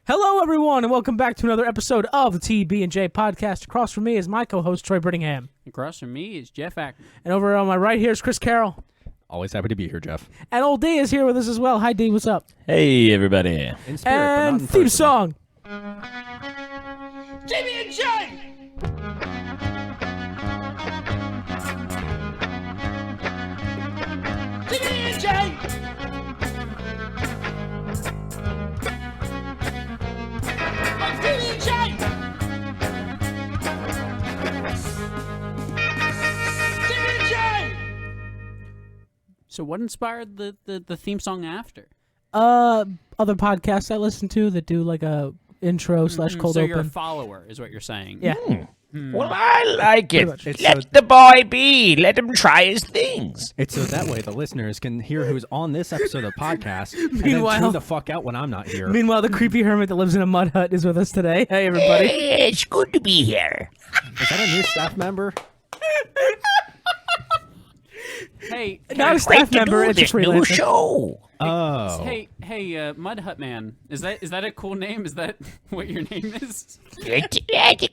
Hello, everyone, and welcome back to another episode of the TB&J podcast. Across from me is my co-host, Troy Brittingham. Across from me is Jeff Ackman. And over on my right here is Chris Carroll. Always happy to be here, Jeff. And old D is here with us as well. Hi, D, what's up? Hey, everybody. In spirit, And but not in theme person. song. TB&J! TB&J! TB&J! TB&J! So what inspired the theme song after? Other podcasts I listen to that do like a intro / cold so open. you're a follower, is what you're saying. Yeah. Well, I like it. much. It's Let so- the boy be. Let him try his things. It's so that way the listeners can hear who's on this episode of the podcast and Meanwhile- then tune the fuck out when I'm not here. Meanwhile, the creepy hermit that lives in a mud hut is with us today. Hey, everybody. It's good to be here. Is that a new staff member? Hey, Not a Great staff to member, do it's a this new freelancer. show. Oh. hey, Mud Hut Man. Is that a cool name? Is that what your name is? You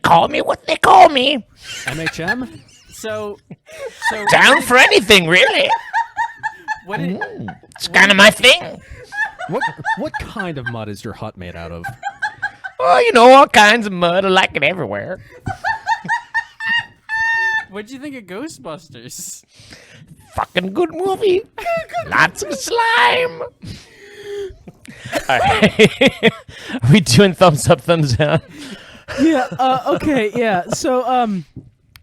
call me what they call me. MHM? So Down for anything, really. what did, It's kind of my thing. What kind of mud is your hut made out of? Oh, you know, all kinds of mud. I like it everywhere. what'd you think of Ghostbusters? Fucking good movie. Lots of slime. All right. Are we doing thumbs up, thumbs down? Yeah, okay, yeah. So,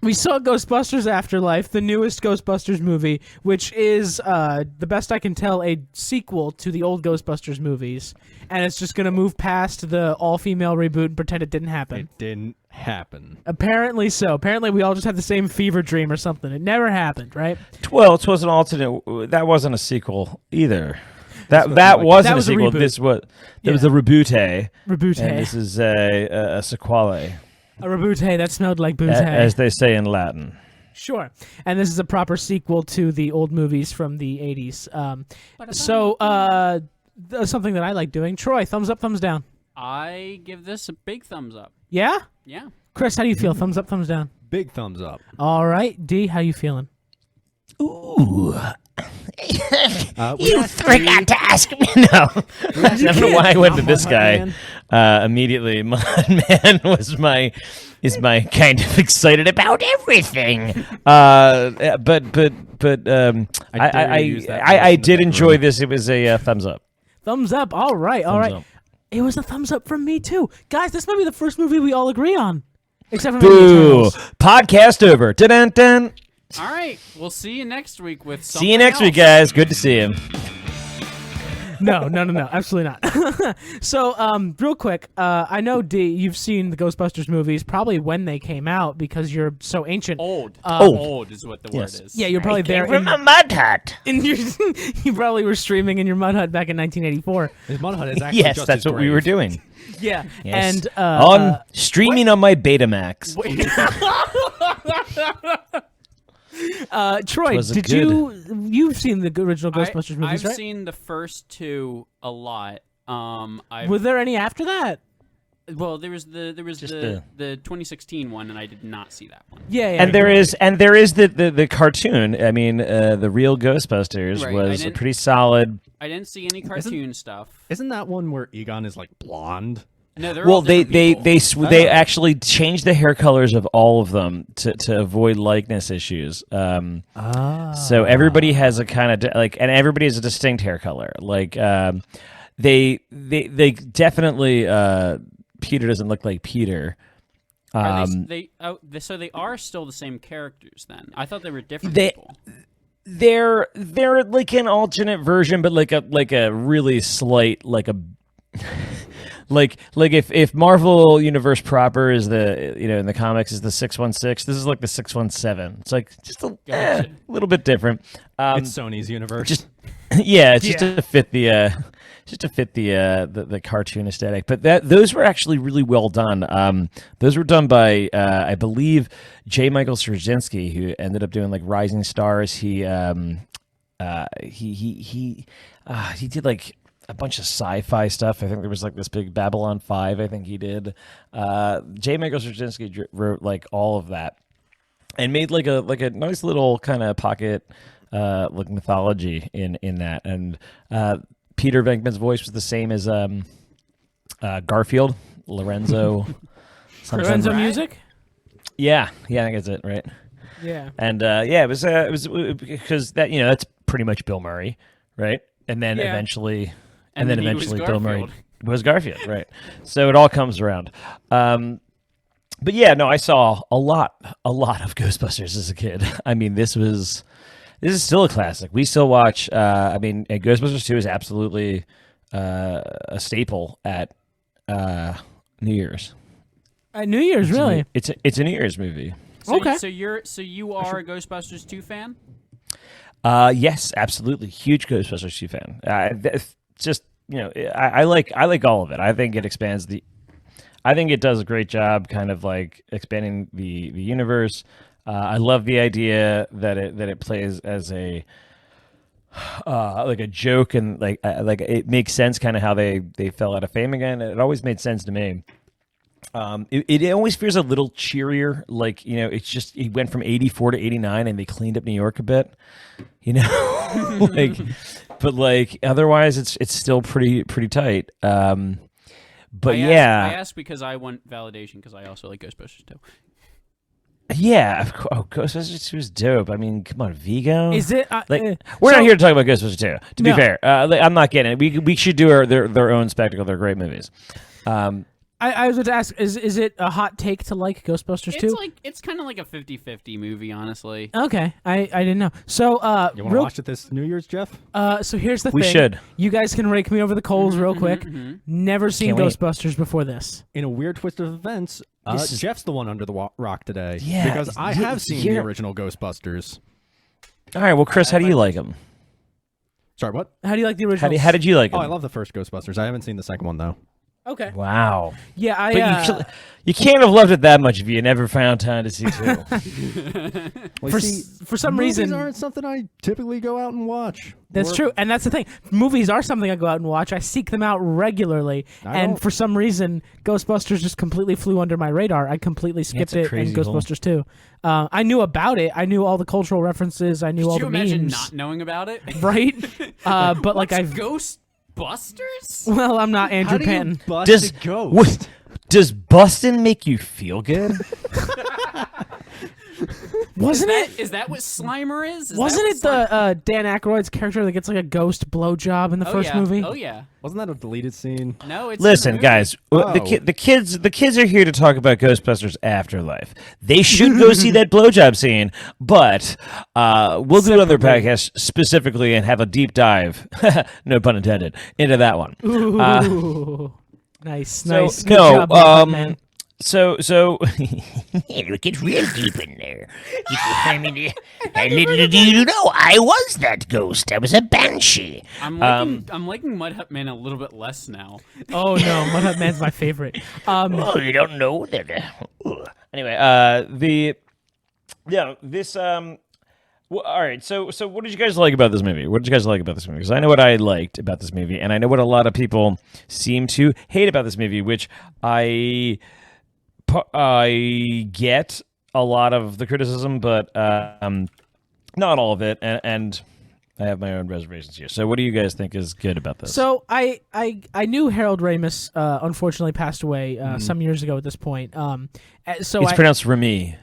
we saw Ghostbusters Afterlife, the newest Ghostbusters movie, which is, the best I can tell, a sequel to the old Ghostbusters movies. And it's just gonna move past the all-female reboot and pretend it didn't happen. It didn't happen. Apparently so. Apparently we all just had the same fever dream or something. It never happened, right? Well, it was an alternate. That wasn't a sequel either. That That wasn't was a a sequel. reboot. This was Yeah. was a reboot. Reboot. And this is a sequel, A reboot that smelled like booze. as they say in Latin. Sure. And this is a proper sequel to the old movies from the 80s. Something that I like doing. Troy, thumbs up, thumbs down. I give this a big thumbs up. Yeah? Yeah. Chris, how do you feel? Thumbs up, thumbs down. Big thumbs up. All right. D, how you feeling? Ooh. We You asked forgot to ask me. No. I don't know why I went to this Mud guy. Man. Immediately, Mud Man is my kind of excited about everything. I dare you use that I voice in did the enjoy bedroom. this. It was a thumbs up. Thumbs up. All right. All Thumbs right. up. It was a thumbs up from me, too. Guys, this might be the first movie we all agree on. Except for maybe Boo! Eternals. Podcast over. Dun dun. All right. We'll see you next week with something See you next week, else. guys. Good to see you. No, absolutely not. So, real quick, I know, D, you've seen the Ghostbusters movies probably when they came out because you're so ancient. Old. Old. Old is what the Yes. word is. Yeah, you're probably there. From a mud hut. In your, you probably were streaming in your mud hut back in 1984. His mud hut is actually Yes, just that's his what we were grave. doing. Yeah, Yes. and on streaming on my Betamax. Troy, was a did you've seen the original Ghostbusters movies, I've right? seen the first two a lot. Were there any after that? Well, there was the Just 2016 one, and I did not see that one. Yeah. And there is the cartoon. I mean, the real Ghostbusters Right, I was didn't- pretty solid. I didn't see any cartoon stuff. Isn't that one where Egon is like blonde? No, they're all Well, they different people. they actually changed the hair colors of all of them to avoid likeness issues. So everybody has a kind of and everybody has a distinct hair color. Like they definitely Peter doesn't look like Peter. So they are still the same characters then. I thought they were different They- people. They're like an alternate version, but like a really slight like if Marvel Universe proper is in the comics is the 616, this is like the 617. It's like just a little bit different. It's Sony's universe. Just yeah, it's just to fit the cartoon aesthetic. But those were actually really well done. Those were done by I believe J. Michael Straczynski, who ended up doing like Rising Stars. He did like a bunch of sci-fi stuff. I think there was like this big Babylon 5. I think he did. J. Michael Straczynski wrote like all of that, and made like a nice little kind of pocket like mythology in that. And Peter Venkman's voice was the same as Garfield, Lorenzo. Lorenzo Music. Yeah, I think that's it, right? Yeah. And it was because that that's pretty much Bill Murray, right? And then eventually Bill Murray was Garfield, right? So it all comes around. But yeah, no, I saw a lot of Ghostbusters as a kid. I mean, this is still a classic. We still watch. Ghostbusters 2 is absolutely a staple at New Year's. At New Year's, really? It's a New Year's movie. So, Okay. So you are a Ghostbusters 2 fan? Yes, absolutely. Huge Ghostbusters 2 fan. Just I like all of it. I think it expands I think it does a great job, kind of like expanding the universe. I love the idea that it plays as a like a joke, and like it makes sense, kind of how they fell out of fame again. It always made sense to me. It always feels a little cheerier, like it's just it went from 84 to 89, and they cleaned up New York a bit, like, but like otherwise it's still pretty tight. But I asked because I want validation because I also like Ghostbusters 2. Yeah, of course. Oh, Ghostbusters 2 is dope. I mean, come on, Vigo. Is it? We're not here to talk about Ghostbusters 2. To be fair, I'm not getting it. We should do their own spectacle. They're great movies. I was going to ask, is it a hot take to like Ghostbusters 2? It's kind of like a 50-50 movie, honestly. Okay, I didn't know. So, you want to watch it this New Year's, Jeff? So here's the thing. We should. You guys can rake me over the coals real quick. Never seen Can't wait. Ghostbusters before this. In a weird twist of events, Jeff's the one under the rock today. Yeah, because I have seen the original Ghostbusters. All right, well, Chris, how do you like them? Sorry, what? How do you like the original? How did you like Oh, them? I love the first Ghostbusters. I haven't seen the second one, though. Okay. Wow. Yeah, But you can't have loved it that much if you never found time to see 2. For some movies reason, aren't something I typically go out and watch. that's true, and that's the thing. Movies are something I go out and watch. I seek them out regularly, and for some reason, Ghostbusters just completely flew under my radar. I completely skipped it in Ghostbusters 2. I knew about it. I knew all the cultural references. I knew all the memes. Could you imagine not knowing about it? Right? But like I've Ghostbusters? Well, I'm not Andrew Panton. Bust a ghost? Does bustin' make you feel good? Wasn't it? Is that what Slimer is? Wasn't it the Dan Aykroyd's character that gets like a ghost blowjob in the first movie? Oh yeah. Wasn't that a deleted scene? No, it's Listen, guys, the kids are here to talk about Ghostbusters Afterlife. They should go see that blowjob scene, but we'll do another podcast specifically and have a deep dive, no pun intended, into that one. Ooh. Nice. Good no, job, man. So it gets real deep in there. I mean, little do you know, I was that ghost. I was a banshee. I'm liking Mud Hut Man a little bit less now. Oh no, Mud Hut Man's my favorite. Oh, you don't know that. Anyway, well, all right. So what did you guys like about this movie? What did you guys like about this movie? Because I know what I liked about this movie, and I know what a lot of people seem to hate about this movie, which I get a lot of the criticism, but not all of it, and I have my own reservations here. So what do you guys think is good about this? So I knew Harold Ramis unfortunately passed away some years ago at this point. So it's pronounced Remy.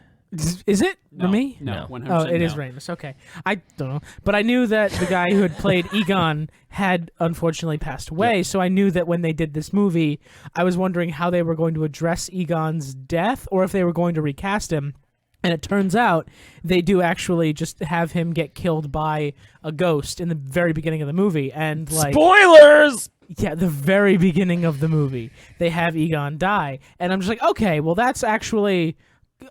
Is it No, Remy? No, 100% Oh, it is no. Ramis. Okay, I don't know, but I knew that the guy who had played Egon had unfortunately passed away. So I knew that when they did this movie, I was wondering how they were going to address Egon's death, or if they were going to recast him. And it turns out they do actually just have him get killed by a ghost in the very beginning of the movie, and like spoilers. Yeah, the very beginning of the movie, they have Egon die, and I'm just like, okay, well that's actually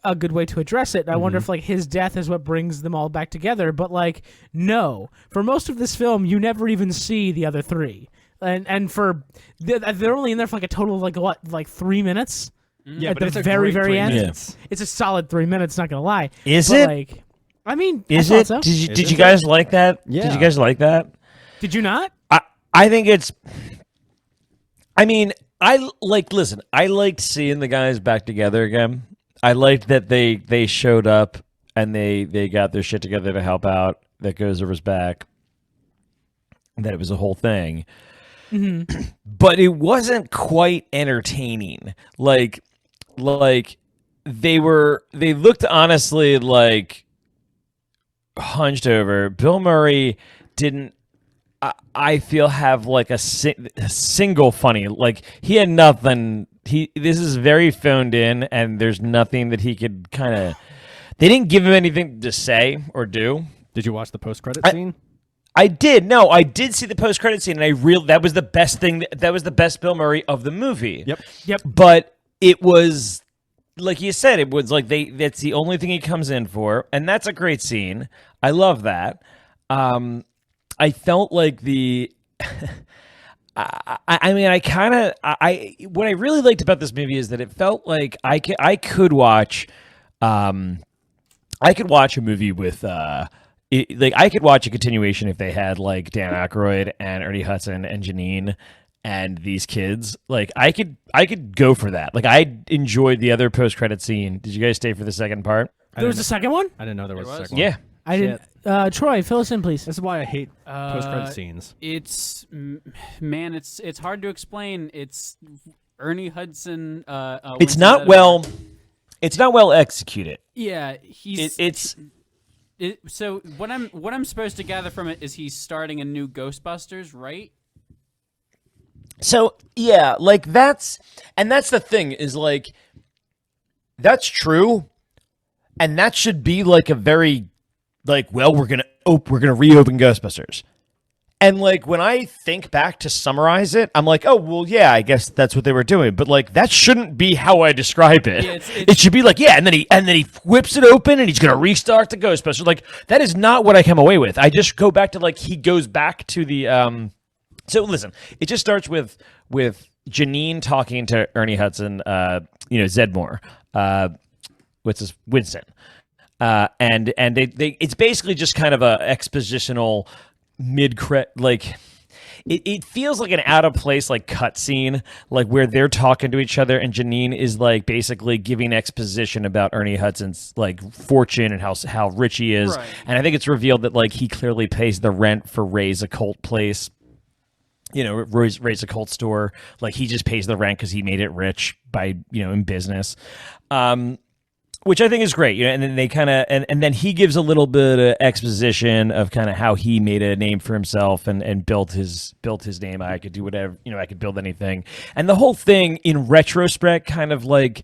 a good way to address it. I wonder if like his death is what brings them all back together, but like no, for most of this film you never even see the other three, and for they're only in there for like a total of like 3 minutes. Yeah, at but the it's a very great 3 very end. minutes. It's a solid 3 minutes, not gonna lie. Is But, it? like, I mean, Is I it? thought so. Did you guys like that? Yeah. Did you guys like that? Did you not? I think it's. I mean, listen. I liked seeing the guys back together again. I liked that they showed up and they got their shit together to help out. That Gozer was back. That it was a whole thing. Mm-hmm. But it wasn't quite entertaining. Like they looked honestly like hunched over. Bill Murray didn't. I feel have like a single funny, like he had nothing. This is very phoned in, and there's nothing that he could kind of. They didn't give him anything to say or do. Did you watch the post-credit scene? I did. No, I did see the post-credit scene, and that was the best thing. That was the best Bill Murray of the movie. Yep. But it was like you said. It was like that's the only thing he comes in for, and that's a great scene. I love that. I felt like I mean, what I really liked about this movie is that it felt like I could watch a movie with like I could watch a continuation if they had like Dan Aykroyd and Ernie Hudson and Janine and these kids. Like I could go for that. Like I enjoyed the other post-credit scene. Did you guys stay for the second part? There was a second one? I didn't know there was a second Yeah. one. I didn't. Troy, fill us in, please. This is why I hate post-credit scenes. It's hard to explain. It's Ernie Hudson. It's not well executed. Yeah, he's. So what I'm supposed to gather from it is he's starting a new Ghostbusters, right? So yeah, like that's the thing is like that's true, and that should be like a very like well we're gonna reopen Ghostbusters, and like when I think back to summarize it, I'm like oh well yeah I guess that's what they were doing, but like that shouldn't be how I describe it. Yeah, it should be like yeah, and then he whips it open and he's gonna restart the Ghostbusters. Like that is not what I come away with. I just go back to like he goes back to the So listen, it just starts with Janine talking to Ernie Hudson, Zedmore, Winston, and they it's basically just kind of a expositional like it feels like an out of place like cutscene, like where they're talking to each other and Janine is like basically giving exposition about Ernie Hudson's like fortune and how rich he is, right. And I think it's revealed that like he clearly pays the rent for Ray's occult place. Ray's occult store. Like he just pays the rent because he made it rich by in business, which I think is great. And then they kind of and then he gives a little bit of exposition of kind of how he made a name for himself and built his name. I could do whatever. I could build anything. And the whole thing in retrospect, kind of like.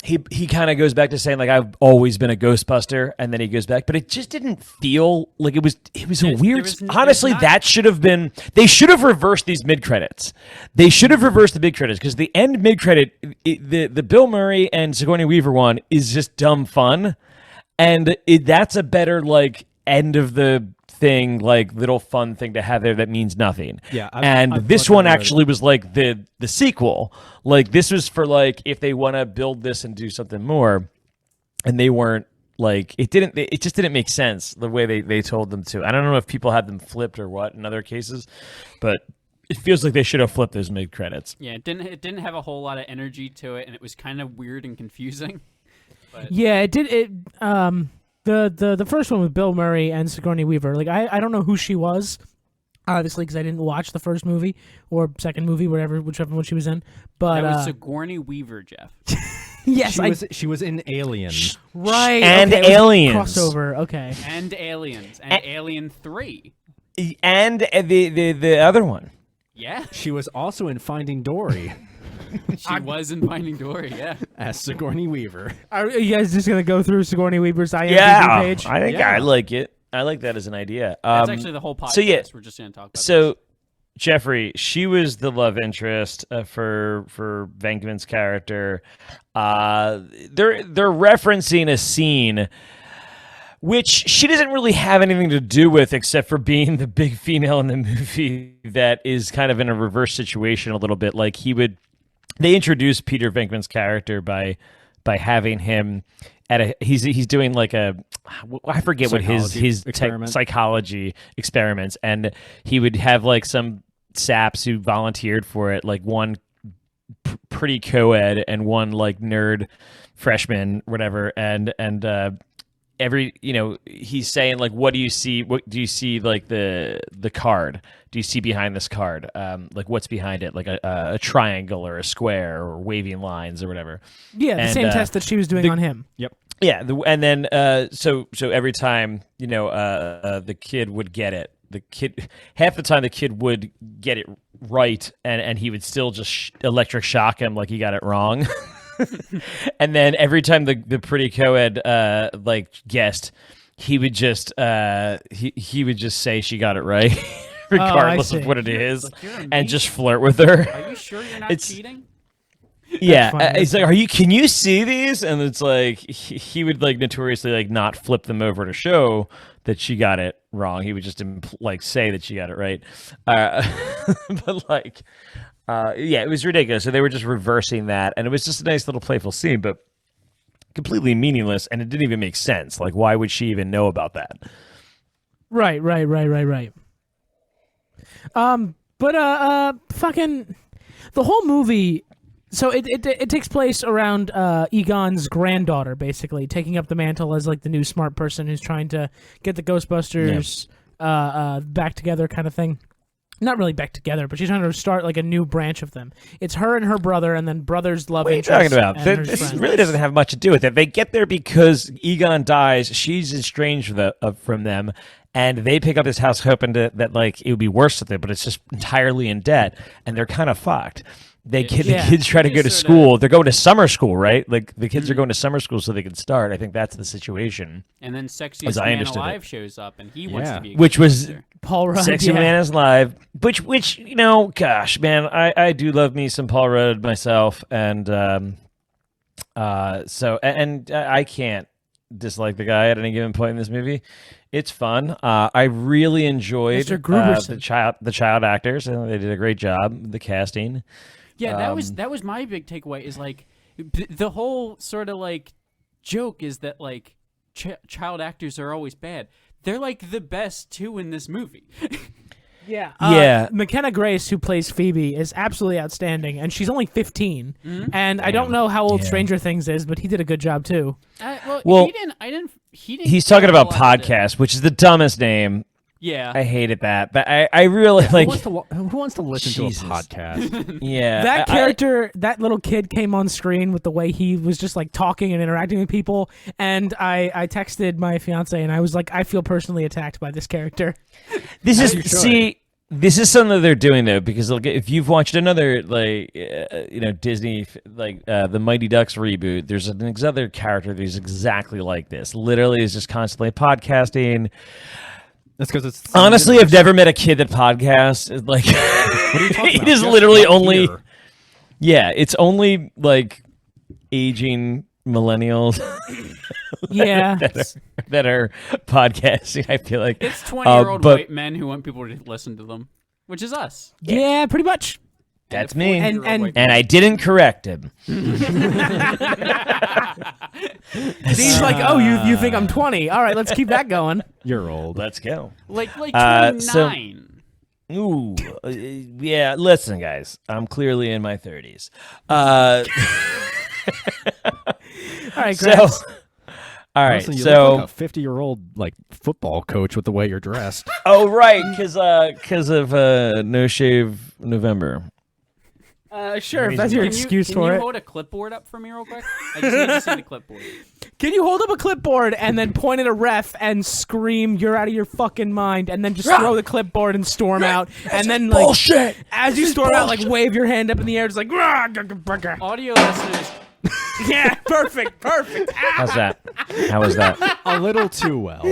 He kind of goes back to saying like I've always been a Ghostbuster, and then he goes back, but it just didn't feel like it was a weird. Honestly, that should have been. They should have reversed these mid credits. They should have reversed the mid credits because the end mid credit, the Bill Murray and Sigourney Weaver one is just dumb fun, and that's a better like end of the thing, like little fun thing to have there that means nothing. Yeah, this one actually was like the sequel. Like this was for like if they want to build this and do something more, and they weren't like it just didn't make sense the way they told them to. I don't know if people had them flipped or what in other cases, but it feels like they should have flipped those mid credits. Yeah, it didn't have a whole lot of energy to it, and it was kind of weird and confusing. But... Yeah, it did. The first one with Bill Murray and Sigourney Weaver, like I don't know who she was, obviously because I didn't watch the first movie or second movie, whichever one she was in. But that was Sigourney Weaver, Jeff. Yes, she was in Alien, right? And okay, Aliens crossover, okay, and Aliens and Alien 3, and the other one. Yeah, she was also in Finding Dory. She was in Finding Dory, yeah. As Sigourney Weaver. Are you guys just going to go through Sigourney Weaver's IMDb page? I think I like it. I like that as an idea. That's actually the whole podcast. So yeah, we're just going to talk about so, this. Jeffrey, she was the love interest for Venkman's character. They're referencing a scene which she doesn't really have anything to do with except for being the big female in the movie that is kind of in a reverse situation a little bit. Like they introduced Peter Venkman's character by by having him he's doing like I forget what his psychology experiments, and he would have like some saps who volunteered for it, like one pretty co-ed and one like nerd freshman, whatever, and every he's saying like, what do you see like the card, do you see behind this card, like what's behind it, like a triangle or a square or waving lines or whatever. The same test that she was doing on him. Yep. Yeah, and then so every time the kid would get it, half the time the kid would get it right, and he would still just electric shock him like he got it wrong. And then every time the pretty co-ed like guessed, he would just he would just say she got it right, regardless of what it is, and just flirt with her. Are you sure you're not cheating? Yeah, it's like, can you see these? And it's like he would like notoriously like not flip them over to show that she got it wrong. He would just like say that she got it right. But like, yeah, it was ridiculous. So they were just reversing that, and it was just a nice little playful scene, but completely meaningless, and it didn't even make sense. Like, why would she even know about that? Right. But fucking the whole movie. So it takes place around Egon's granddaughter, basically taking up the mantle as like the new smart person who's trying to get the Ghostbusters back together, kind of thing. Not really back together, but she's trying to start like a new branch of them. It's her and her brother, and then brother's love interest. What are you talking about? This really doesn't have much to do with it. They get there because Egon dies. She's estranged from them, and they pick up this house hoping that like it would be worse with it, but it's just entirely in debt, and they're kind of fucked. The kids try to go to school. They're going to summer school, right? Like the kids are going to summer school so they can start. I think that's the situation. And then Sexiest Man Alive shows up, and he wants to be which was Paul Rudd. Sexy Man is Live, which gosh, man, I do love me some Paul Rudd myself, and so I can't dislike the guy at any given point in this movie. It's fun. I really enjoyed the child actors, and they did a great job. The casting. Yeah, that was my big takeaway. Is like the whole sort of like joke is that like child actors are always bad. They're like the best too in this movie. Yeah. McKenna Grace, who plays Phoebe, is absolutely outstanding, and she's only 15. Mm-hmm. And I don't know how old Stranger Things is, but he did a good job too. Well, he didn't. He's talking about podcast, which is the dumbest name. Yeah, I hated that, but I really like. Who wants to listen to a podcast? Yeah, that character, that little kid came on screen with the way he was just like talking and interacting with people, and I texted my fiance and I was like, I feel personally attacked by this character. This is something that they're doing though, because if you've watched another like Disney like the Mighty Ducks reboot, there's another character who's exactly like this. Literally, is just constantly podcasting. That's because it's honestly, I've never met a kid that podcasts. Like, what are you talking about? It is literally only. Yeah, it's only like aging millennials. Yeah, that are podcasting. I feel like it's 20-year-old white men who want people to listen to them, which is us. Yeah, pretty much. That's me, and I didn't correct him. He's like, oh, you think I'm 20? All right, let's keep that going. You're old. Let's go. Like 29. Yeah. Listen, guys, I'm clearly in my 30s. All right, Grant. All right, Honestly, you so look like a 50-year-old like football coach with the way you're dressed. Oh, right, because of No Shave November. Sure, if that's your excuse for it. Can you hold a clipboard up for me real quick? I just need to see the clipboard. Can you hold up a clipboard and then point at a ref and scream, "You're out of your fucking mind," and then just throw the clipboard and storm out, and then like bullshit. As you storm out, like wave your hand up in the air, just like audio listeners. Yeah, perfect. How's that? How was that? A little too well.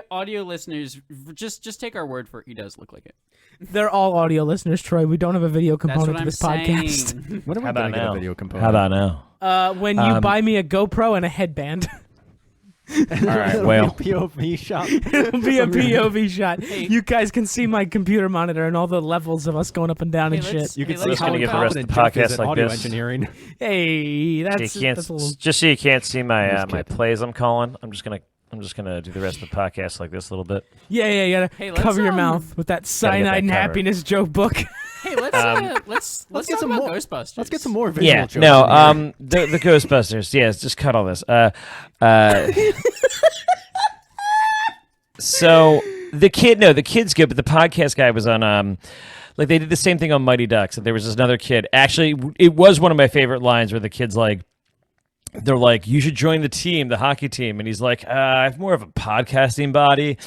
Audio listeners, just take our word for it. He does look like it. They're all audio listeners, Troy. We don't have a video component to this podcast. When am I going to get a video component? How about now? When you buy me a GoPro and a headband. All right, well. POV shot. It'll be a POV shot. You guys can see my computer monitor and all the levels of us going up and down and shit. You can Hey, see let's how gonna give the rest of the confident Jeff podcast is in like audio this. engineering. Hey, that's You can't, a little. just so you can't see my Just my kidding. plays I'm calling. I'm just gonna do the rest of the podcast like this a little bit. Yeah, you gotta Hey, let's, cover your mouth with that cyanide and covered. happiness joke book. Hey, let's get talk some about more- Ghostbusters. Let's get some more visual Yeah, jokes no, in here. the Ghostbusters. Yes, just cut all this. So the kid's good, but the podcast guy was on like they did the same thing on Mighty Ducks. And there was this another kid. Actually, it was one of my favorite lines where the kid's like, they're like, you should join the team, the hockey team, and he's like, I have more of a podcasting body.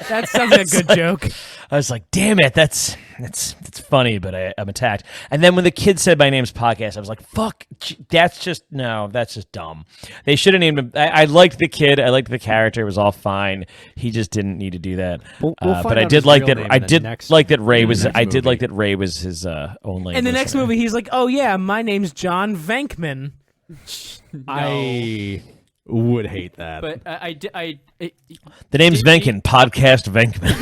That sounds like a good joke. I was like, damn it, that's funny, but I'm attacked. And then when the kid said my name's podcast, I was like, fuck, that's just dumb. They should have named him. I liked the kid, I liked the character, it was all fine. He just didn't need to do that. We'll But find I out did his like real that. name I in the did next- like that Ray was. next I did like movie. that Ray was his only. In the next listener. movie, he's like, "Oh yeah, my name's John Venkman." I would hate that. But The name's Did- Venkin. Podcast Venkman.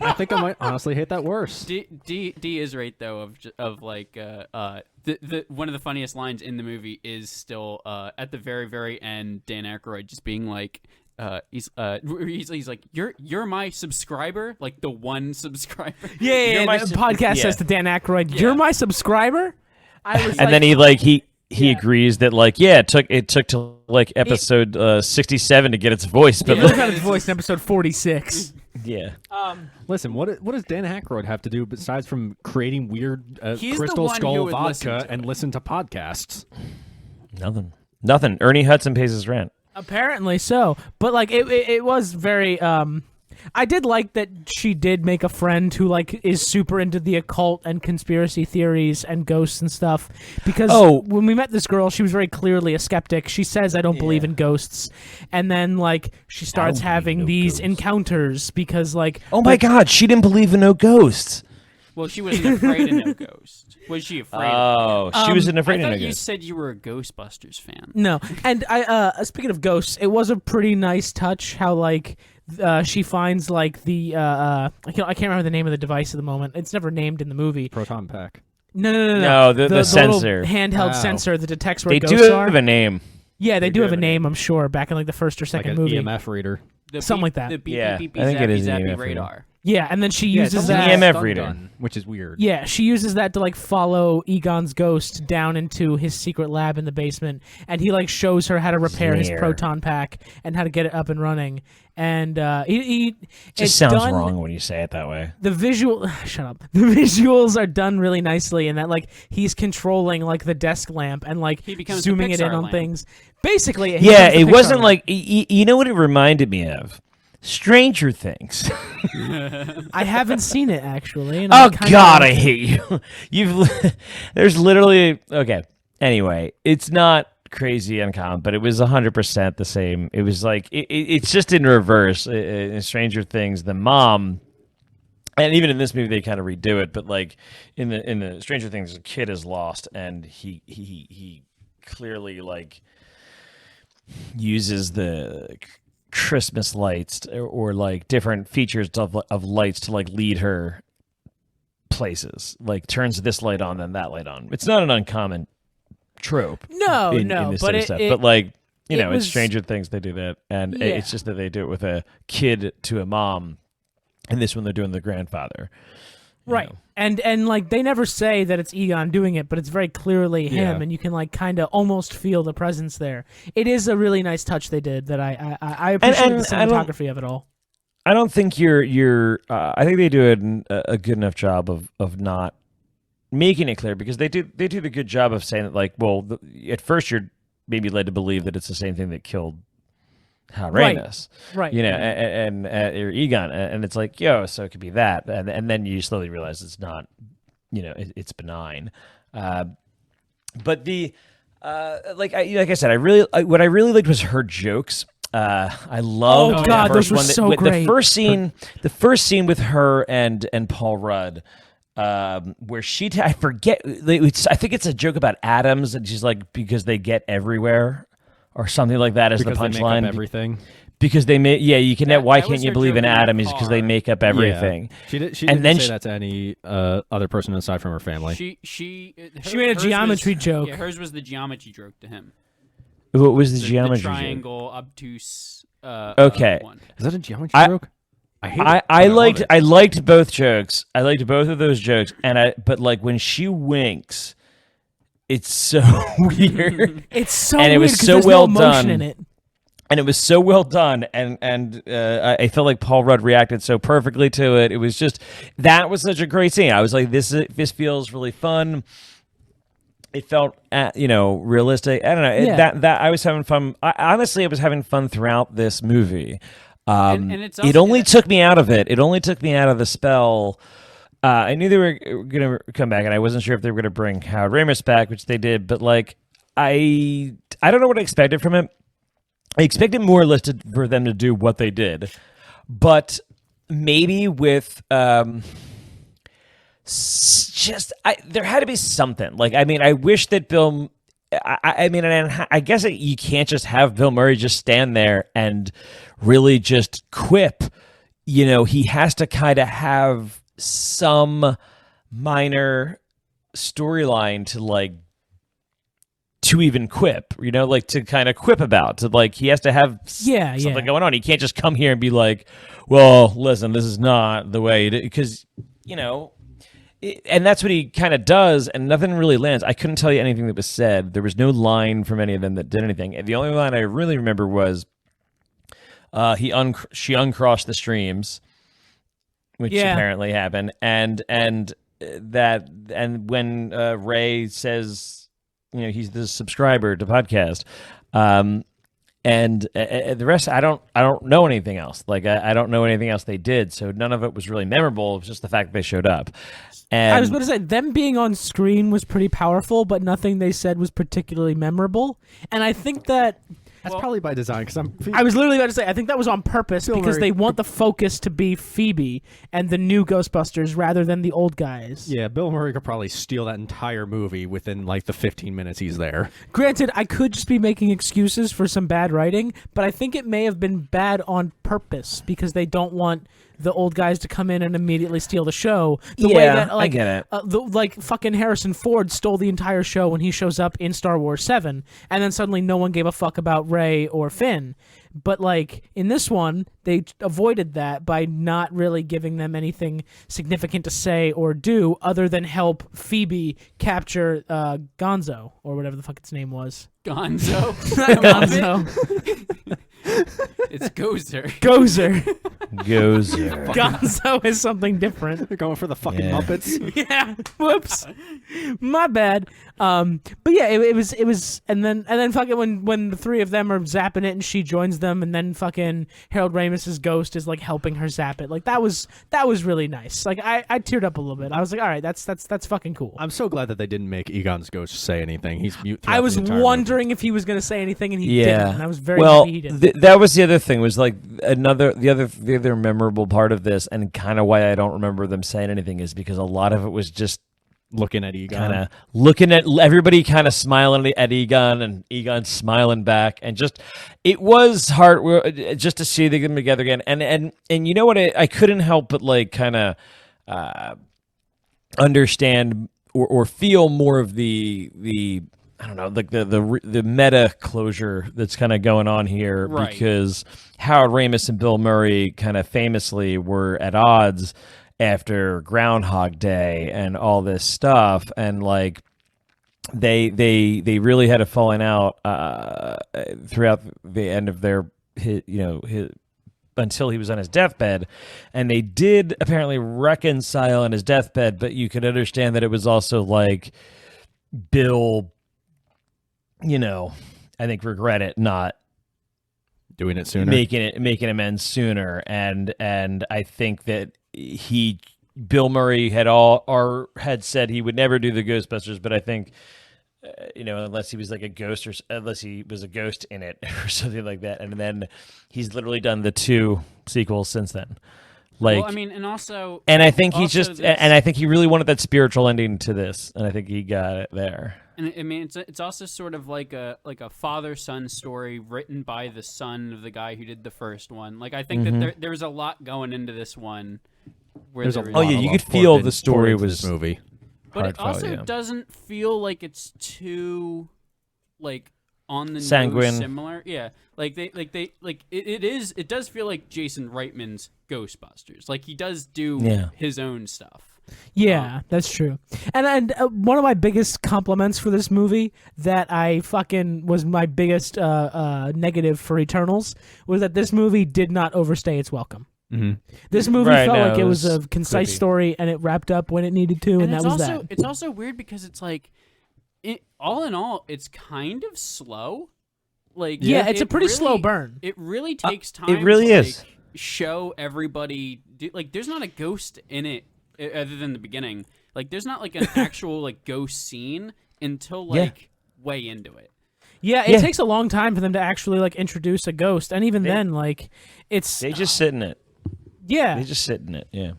I think I might honestly hate that worse. D is right though of like the one of the funniest lines in the movie is still at the very end, Dan Aykroyd just being like he's like you're my subscriber, like the one subscriber. Yeah, You're my the sub- podcast yeah. says to Dan Aykroyd, Yeah. "You're my subscriber." I was And then he agrees that like it took to like episode 67 to get its voice, but He got his voice in episode 46. yeah. Listen, what does Dan Aykroyd have to do besides from creating weird He's the Crystal one who Skull would listen vodka to and it. listen to podcasts? Nothing. Ernie Hudson pays his rent. Apparently so, but like it was very. I did like that she did make a friend who like is super into the occult and conspiracy theories and ghosts and stuff. Because when we met this girl, she was very clearly a skeptic. She says, "I don't believe in ghosts," and then like she starts having these encounters because like Oh my God, she didn't believe in no ghosts. Well, she wasn't afraid of no ghost. Was she afraid? Oh, of she wasn't I afraid of thought no you ghosts. said you were a Ghostbusters fan. No, and I speaking of ghosts, it was a pretty nice touch how like she finds like the I can't remember the name of the device at the moment. It's never named in the movie. Proton pack. No, the little sensor. handheld Oh. sensor that detects where They ghosts do are. have a name. Yeah, they do have a name, I'm sure, back in like the first or Like second an movie. EMF reader. The Something like that. The beep, Yeah, beep, I think zappy, it is an zappy EMF reader. radar. Yeah, and then she Yeah, uses it's that. almost EMF stun reader. gun, which is weird. Yeah, she uses that to like follow Egon's ghost down into his secret lab in the basement, and he like shows her how to repair his There. proton pack and how to get it up and running. And he Just it's sounds done, wrong when you say it that way. The visual shut up. The visuals are done really nicely in that like he's controlling like the desk lamp and like He becomes the zooming it in Pixar on lamp. things. Basically, he Yeah, becomes the it Pixar wasn't lamp. like you know what it reminded me of? Stranger Things. I haven't seen it actually. And Oh I kinda God, like I it. hate you. There's literally okay. Anyway, it's not crazy uncommon, but it was 100% the same. It was like it's just in reverse. In Stranger Things, the mom, and even in this movie they kind of redo it, but like in the Stranger Things, the kid is lost, and he clearly like uses the Christmas lights or like different features of lights to like lead her places, like turns this light on then that light on. It's not an uncommon trope No, in no, this but sort of it, stuff, it- but like you it know in was- Stranger Things they do that, and Yeah. it's just that they do it with a kid to a mom, and this one they're doing the grandfather, you right. know. And like they never say that it's Egon doing it, but it's very clearly him, Yeah. and you can like kind of almost feel the presence there. It is a really nice touch they did that I appreciate and the I don't- cinematography of it all. I don't think you're I think they do a good enough job of not making it clear, because they do the good job of saying that like, well, at first you're maybe led to believe that it's the same thing that killed Ramus, Right. you know, and or Egon, and it's like, yo, so it could be that, and then you slowly realize it's not, you know, it's benign, but the like I said, what I really liked was her jokes. I loved Oh, the God, first those were one. so The great. the first scene with her and Paul Rudd, where I forget, I think it's a joke about atoms, and she's like, because they get everywhere. or something like that as because the they make up punchline. everything. Because they may, you can. Why that was can't you her believe in joke in the Adam? Is because they car. make up everything. Yeah. She And didn't then say that to any other person aside from her family. She made a hers geometry was, joke. Yeah, hers was the geometry joke to him. What was the The geometry joke? triangle obtuse. Okay. One. Is that a geometry joke? I hate it. I but liked love I liked both jokes. I liked both of those jokes, but like when she winks, it's so weird. It's so And it weird was 'cause so there's well no emotion done. in it. And it was so well done, and I felt like Paul Rudd reacted so perfectly to it. It was just, that was such a great scene. I was like, this feels really fun. It felt, realistic. I don't know. Yeah. That I was having fun. Honestly, I was having fun throughout this movie. And it's It also- only took me out of it. It only took me out of the spell. I knew they were going to come back, and I wasn't sure if they were going to bring Howard Ramis back, which they did. But like, I don't know what I expected from it. I expected more or less for them to do what they did, but maybe with there had to be something. Like, I mean, I wish that Bill. I guess you can't just have Bill Murray just stand there and really just quip. He has to kind of have some minor storyline to even quip, like to kind of quip about, to like, he has to have something going on. He can't just come here and be like, well, listen, this is not the way, because, and that's what he kind of does, and nothing really lands. I couldn't tell you anything that was said. There was no line from any of them that did anything. And the only line I really remember was she uncrossed the streams, which apparently happened, and when Ray says, he's the subscriber to podcast, and the rest, I don't know anything else. Like, I don't know anything else they did, so none of it was really memorable. It was just the fact that they showed up. And I was about to say, them being on screen was pretty powerful, but nothing they said was particularly memorable. And I think that That's probably by design, because I was literally about to say, I think that was on purpose Bill because Murray- they want the focus to be Phoebe and the new Ghostbusters rather than the old guys. Yeah, Bill Murray could probably steal that entire movie within like the 15 minutes he's there. Granted, I could just be making excuses for some bad writing, but I think it may have been bad on purpose because they don't want the old guys to come in and immediately steal the show. The way that, I get it. like fucking Harrison Ford stole the entire show when he shows up in Star Wars 7, and then suddenly no one gave a fuck about Rey or Finn. But like in this one, they avoided that by not really giving them anything significant to say or do other than help Phoebe capture Gonzo, or whatever the fuck its name was. Gonzo. Gonzo. It's Gozer. Gozer. Gozer. Gonzo is something different. They're going for the fucking Yeah. Muppets. Yeah. Whoops. My bad. But yeah, it was, and then fucking when the three of them are zapping it and she joins them, and then fucking Harold Ramis's ghost is like helping her zap it. Like that was really nice. Like I teared up a little bit. I was like, all right, that's fucking cool. I'm so glad that they didn't make Egon's ghost say anything. He's mute. I throughout was the entire wondering if he was gonna say anything, and he Yeah. didn't. And I was very well, happy he didn't. that was the other thing, was like the other memorable part of this, and kind of why I don't remember them saying anything, is because a lot of it was just movie. Looking at Egon. kind of looking at everybody, kind of smiling at Egon, and Egon smiling back, and just, it was hard just to see them together again. And you know what, I couldn't help but like kind of understand or feel more of the I don't know, like the meta closure that's kind of going on here, Right. because Howard Ramis and Bill Murray kind of famously were at odds after Groundhog Day and all this stuff, and like they really had a falling out throughout the end of their until he was on his deathbed, and they did apparently reconcile on his deathbed, but you could understand that it was also like Bill, I think regretted not doing it sooner. making amends sooner, and I think that Bill Murray had said he would never do the Ghostbusters, but I think unless he was like a ghost, or unless he was a ghost in it or something like that, and then he's literally done the 2 sequels since then. Like, well, I mean, and also, and I think he's also just, this- and I think he really wanted that spiritual ending to this, and I think he got it there. and I mean, it's also sort of like a father-son story written by the son of the guy who did the first one. Like, I think that there was a lot going into this one. Where There's a there lot was- yeah, of you love could feel poured the in- story poured into was- this movie. but it heartfelt, also yeah. doesn't feel like it's too like on the Sanguine. nose similar. Yeah, it does feel like Jason Reitman's Ghostbusters. Like he does do Yeah. his own stuff. Yeah, that's true. And one of my biggest compliments for this movie that I fucking was my biggest negative for Eternals was that this movie did not overstay its welcome. Mm-hmm. This movie Right, felt no, like it it was was a concise quippy. story and it wrapped up when it needed to, and that it's was also that. it's also weird because it's like, all in all, it's kind of slow. Like Yeah, it's a it pretty really- slow burn. It really takes time. it really to, is. Like, show everybody. Like, there's not a ghost in it other than the beginning. Like, there's not like an actual like ghost scene until like way into it. Yeah, it Yeah. takes a long time for them to actually like introduce a ghost, and even then, like it's They just sit in it. yeah. They just sit in it. Yeah.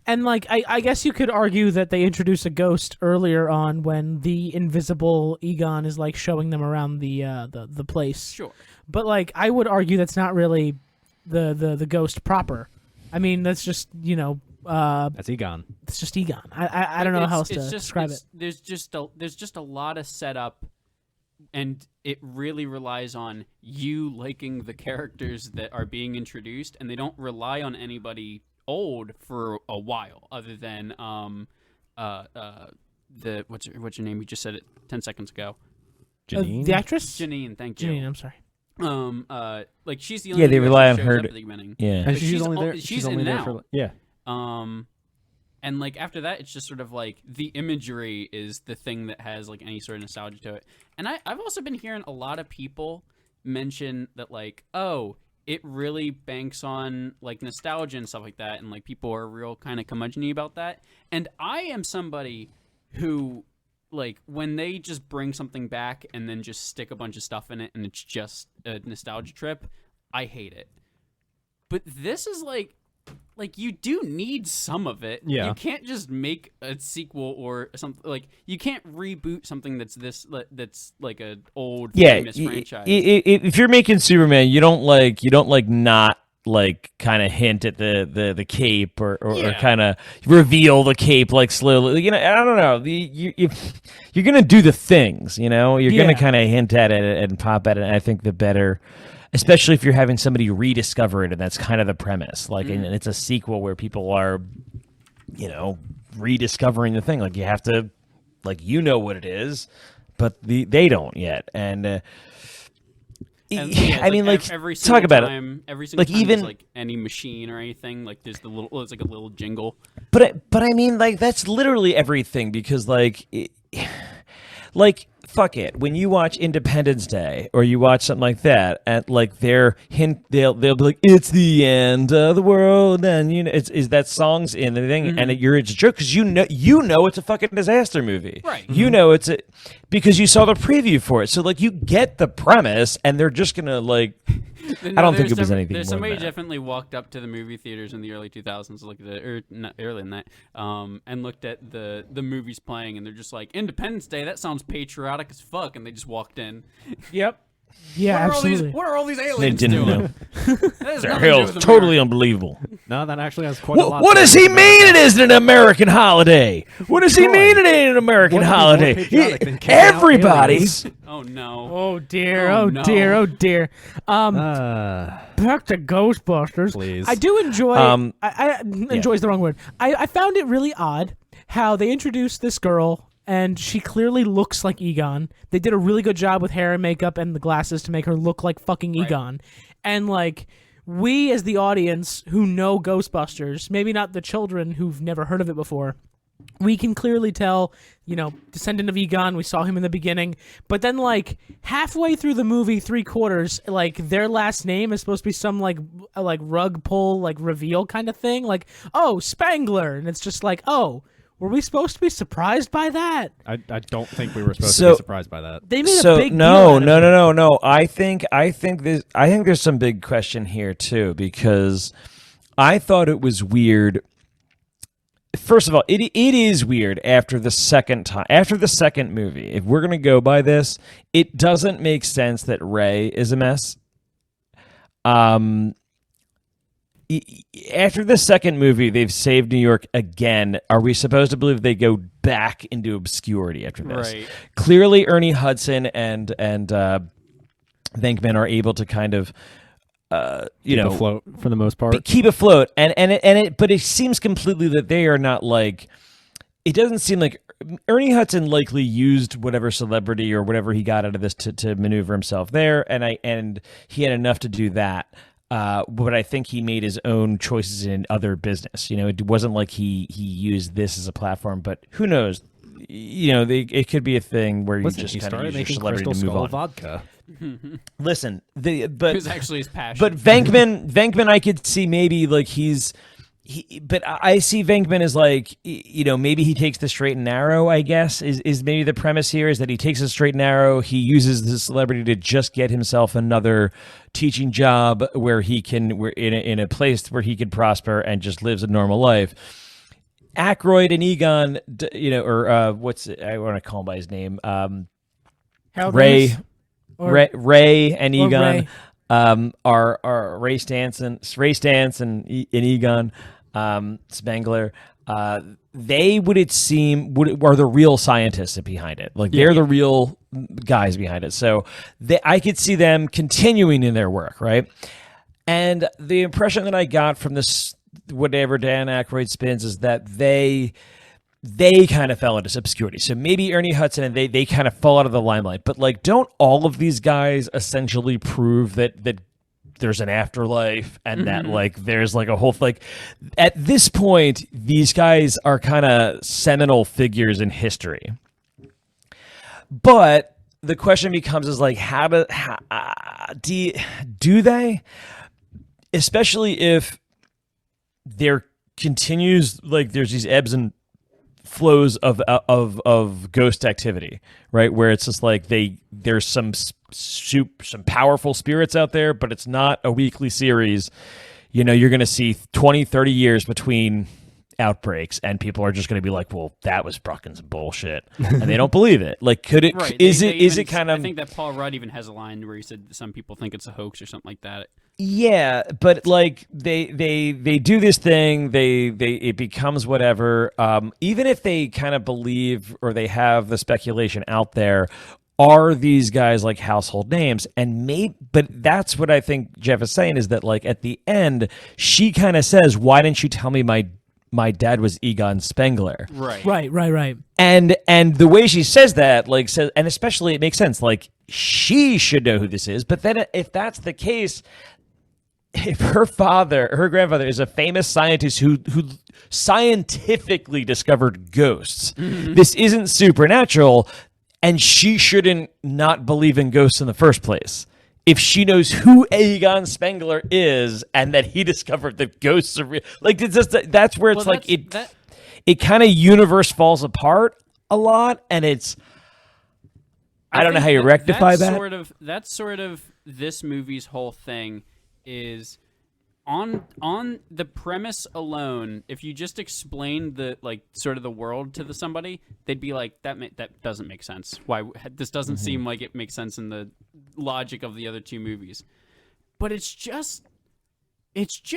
And like I guess you could argue that they introduce a ghost earlier on when the invisible Egon is like showing them around the place. Sure. But like I would argue that's not really the ghost proper. I mean that's just That's Egon. it's just Egon. I don't know how else to describe it. There's just a lot of setup, and it really relies on you liking the characters that are being introduced, and they don't rely on anybody old for a while, other than the what's your name? You just said it 10 seconds ago. Janine. The actress? Janine, thank you. Janine, I'm sorry. Like she's the only Yeah, they one who rely actually on her shows up to- at the beginning. Yeah. And But she's only there. she's only in there now. for yeah. And like after that, it's just sort of like the imagery is the thing that has like any sort of nostalgia to it. And I've also been hearing a lot of people mention that like, oh, it really banks on like nostalgia and stuff like that, and like people are real kind of curmudgeon-y about that. And I am somebody who like when they just bring something back and then just stick a bunch of stuff in it and it's just a nostalgia trip, I hate it. But this is like you do need some of it. Yeah. You can't just make a sequel or something like you can't reboot something that's like a old Yeah. famous franchise. If you're making Superman, you don't not like kind of hint at the cape or Yeah. kind of reveal the cape like slowly. I don't know. You're gonna do the things. You're gonna Yeah. kind of hint at it and pop at it. And I think the better. Especially if you're having somebody rediscover it, and that's kind of the premise. Like, and it's a sequel where people are, rediscovering the thing. Like, you have to, like, what it is, but they don't yet. And, And, yeah, it's I mean, like, every talk single about it. time, every single Like, time even- there's, like any machine or anything, like there's it's like a little jingle. But I mean, like, that's literally everything because, like, like, fuck it. When you watch Independence Day or you watch something like that, and like they'll be like, "It's the end of the world," and is that song's in the thing, and it's a joke because you know it's a fucking disaster movie, Right. You know it's because you saw the preview for it, so like you get the premise, and they're just gonna like. I don't think it was anything There's more than somebody that. definitely walked up to the movie theaters in the early 2000s, looked at it, or not earlier than that, and looked at the movies playing, and they're just like, Independence Day, that sounds patriotic as fuck, and they just walked in. Yep. Yeah, absolutely. What are all these They aliens didn't doing? know. That has Their nothing to do hell's with totally America. unbelievable. No, that actually has quite a lot. What to does do he with mean America. it isn't an American holiday? What does he mean it ain't an American What could be more holiday? patriotic than kicking out Everybody's. Oh no. Oh dear, Oh, oh no. dear, oh dear. Uh, Back to Ghostbusters. Please. I do enjoy. Um, I enjoy is the wrong word. I found it really odd how they introduced this girl, and she clearly looks like Egon. They did a really good job with hair and makeup and the glasses to make her look like fucking Right. Egon. And like we, as the audience who know Ghostbusters, maybe not the children who've never heard of it before. We can clearly tell, descendant of Egon. We saw him in the beginning, but then like halfway through the movie, 3/4, like their last name is supposed to be some like rug pull, like reveal kind of thing. Like, oh, Spangler, and it's just like, oh, were we supposed to be surprised by that? I don't think we were supposed to So- be surprised by that. They made So a big deal no. out of it. I think there's some big question here too because I thought it was weird. First of all, it is weird after the second movie. If we're gonna go by this, it doesn't make sense that Ray is a mess. After the second movie, they've saved New York again. Are we supposed to believe they go back into obscurity after this? Right. Clearly, Ernie Hudson and Venkman are able to kind of Keep afloat for the most part. keep afloat, but it seems completely that they are not like. It doesn't seem like Ernie Hudson likely used whatever celebrity or whatever he got out of this to maneuver himself there, and he had enough to do that. But I think he made his own choices in other business. It wasn't like he used this as a platform. But who knows? It could be a thing where you just kind of use your celebrity to move on. Vodka. Listen, but It was actually his passion. But Venkman, I could see maybe like but I see Venkman as like, maybe he takes the straight and narrow, I guess, is maybe the premise here is that he takes a straight and narrow. He uses the celebrity to just get himself another teaching job where he can, in a place where he can prosper and just lives a normal life. Aykroyd and Egon, what's it? I want to call him by his name. Ray and Egon are Ray Stantz and Egon Spengler. They would are the real scientists behind it. Like they're the real guys behind it. So I could see them continuing in their work, right? And the impression that I got from this, whatever Dan Aykroyd spins, is that they kind of fell into obscurity. So maybe Ernie Hudson and they kind of fall out of the limelight. But like, don't all of these guys essentially prove that there's an afterlife and that like there's like a whole like at this point these guys are kind of seminal figures in history. But the question becomes is like do they, especially if there continues like there's these ebbs and flows of ghost activity, right? Where it's just like there's some powerful spirits out there, but it's not a weekly series. You're going to see 20, 30 years between outbreaks, and people are just going to be like, well, that was fucking some bullshit. And they don't believe it. Like, could it, right. is it kind of... I think that Paul Rudd even has a line where he said some people think it's a hoax or something like that. Yeah, but like they do this thing, it becomes whatever. Even if they kind of believe or they have the speculation out there, are these guys like household names? But that's what I think Jeff is saying is that like at the end, she kind of says, "Why didn't you tell me my dad was Egon Spengler?" Right. And the way she says that, and especially it makes sense. Like she should know who this is. But then if that's the case, if her grandfather is a famous scientist who scientifically discovered ghosts, this isn't supernatural, and she shouldn't not believe in ghosts in the first place. If she knows who Egon Spengler is and that he discovered that ghosts are real, like it's just, that's where it's it kind of universe falls apart a lot, and it's I don't know how you rectify that. That's sort of this movie's whole thing. Is on the premise alone, if you just explain the like sort of the world to somebody, they'd be like, that doesn't make sense. Why this doesn't seem like it makes sense in the logic of the other two movies. But it's just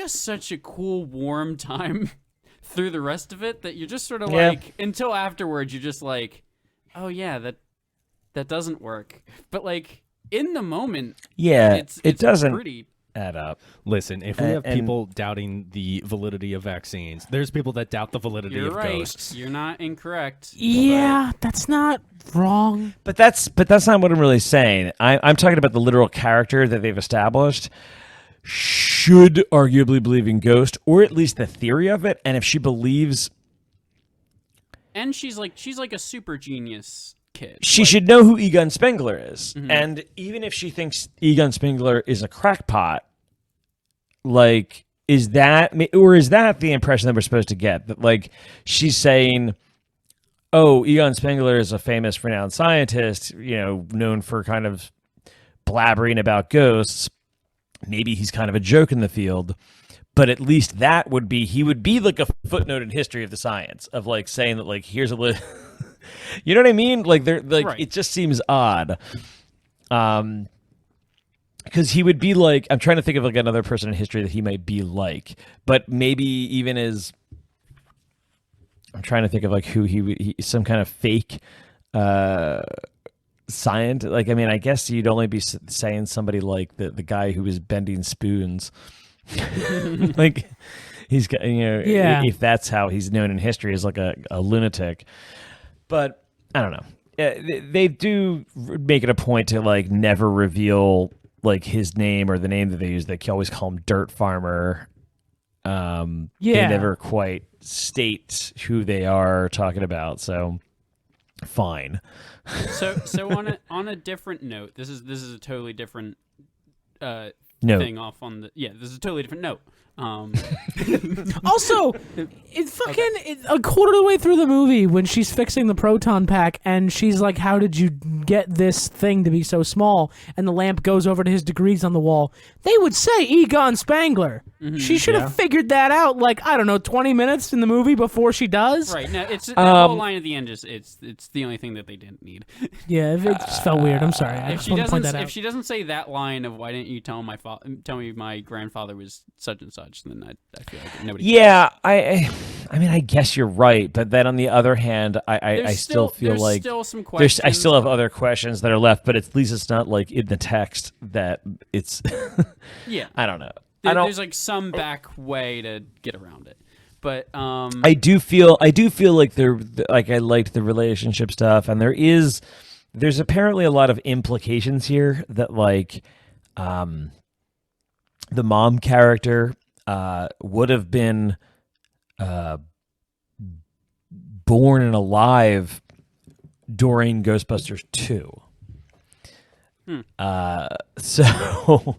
such a cool warm time through the rest of it that you're just sort of like, until afterwards you're just like, oh yeah, that doesn't work. But like in the moment, it doesn't pretty add up. Listen, if we have people doubting the validity of vaccines, there's people that doubt the validity of ghosts. You're not incorrect. Yeah, that's not wrong. But that's not what I'm really saying. I'm talking about the literal character that they've established should arguably believe in ghosts, or at least the theory of it. And if she believes, and she's like a super genius kid, she should know who Egon Spengler is. And even if she thinks Egon Spengler is a crackpot, like, is that the impression that we're supposed to get? That like she's saying, oh, Egon Spengler is a famous renowned scientist, known for kind of blabbering about ghosts. Maybe he's kind of a joke in the field, but at least that would be he would be like a footnote in history of the science of like saying that like here's a you know what I mean? Like they're like Right. it just seems odd. Because he would be like, I'm trying to think of like another person in history that he might be like, but maybe even as I'm trying to think of like who he some kind of fake scientist. Like, I mean, I guess you'd only be saying somebody like the guy who was bending spoons. Like, he's got, Yeah. if that's how he's known in history as like a lunatic. But I don't know. They do make it a point to like never reveal like his name or the name that they use. They always call him Dirt Farmer. They never quite state who they are talking about. So fine. So on a different note, this is a totally different No. thing off on the this is a totally different note. Also, it's fucking a quarter of the way through the movie when she's fixing the proton pack and she's like, how did you get this thing to be so small? And the lamp goes over to his degrees on the wall. They would say Egon Spangler. She should have figured that out, like, I don't know, 20 minutes in the movie before she does. Right. No, it's the whole line at the end. It's the only thing that they didn't need. Yeah, it just felt weird. I'm sorry. I If just she want to point doesn't, that if out. she doesn't say that line of "Why didn't you tell me my grandfather was such and such," then I feel like nobody. Yeah, I mean, I guess you're right, but then on the other hand, I still feel there's like still some questions. I still have other questions that are left, but at least it's not like in the text that it's. Yeah, I don't know. There's like some back way to get around it, but I do feel like I liked the relationship stuff, and there's apparently a lot of implications here that like, the mom character would have been born and alive during Ghostbusters 2. So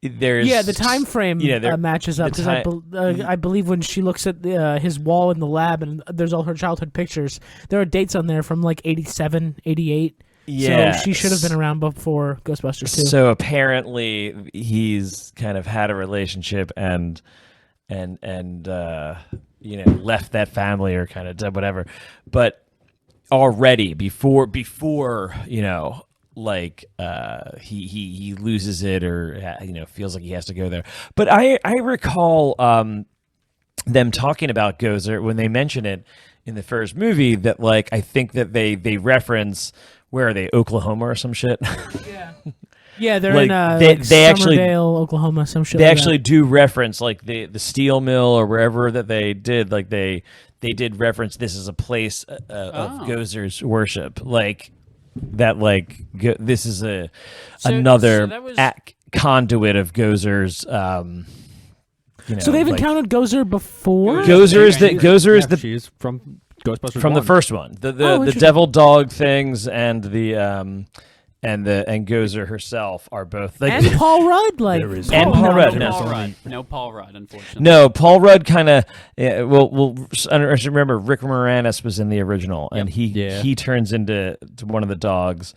there's The time frame matches up because I believe when she looks at his wall in the lab and there's all her childhood pictures, there are dates on there from like 87, 88. Yeah, So she should have been around before Ghostbusters 2. So apparently he's kind of had a relationship and left that family or kind of did whatever, but already before like he loses it or feels like he has to go there. But I recall them talking about Gozer when they mention it in the first movie that like I think that they reference, where are they, Oklahoma or some shit? Yeah, they're like, in they actually Sommerdale, Oklahoma, some shit. They like actually that. do reference like the steel mill or wherever that they did. Like they did reference this is a place of Gozer's worship. Like that. Like this is another that was... conduit of Gozer's. So they've encountered Gozer before. Gozer is the she's from Ghostbusters from the 1. first one. The interesting. devil dog things and the and Gozer herself are both like And Paul Rudd, like There is- And Paul Rudd, No no. Paul Rudd. No Paul Rudd, unfortunately. No, Paul Rudd kind of. Well, I remember Rick Moranis was in the original, and he turns into one of the dogs,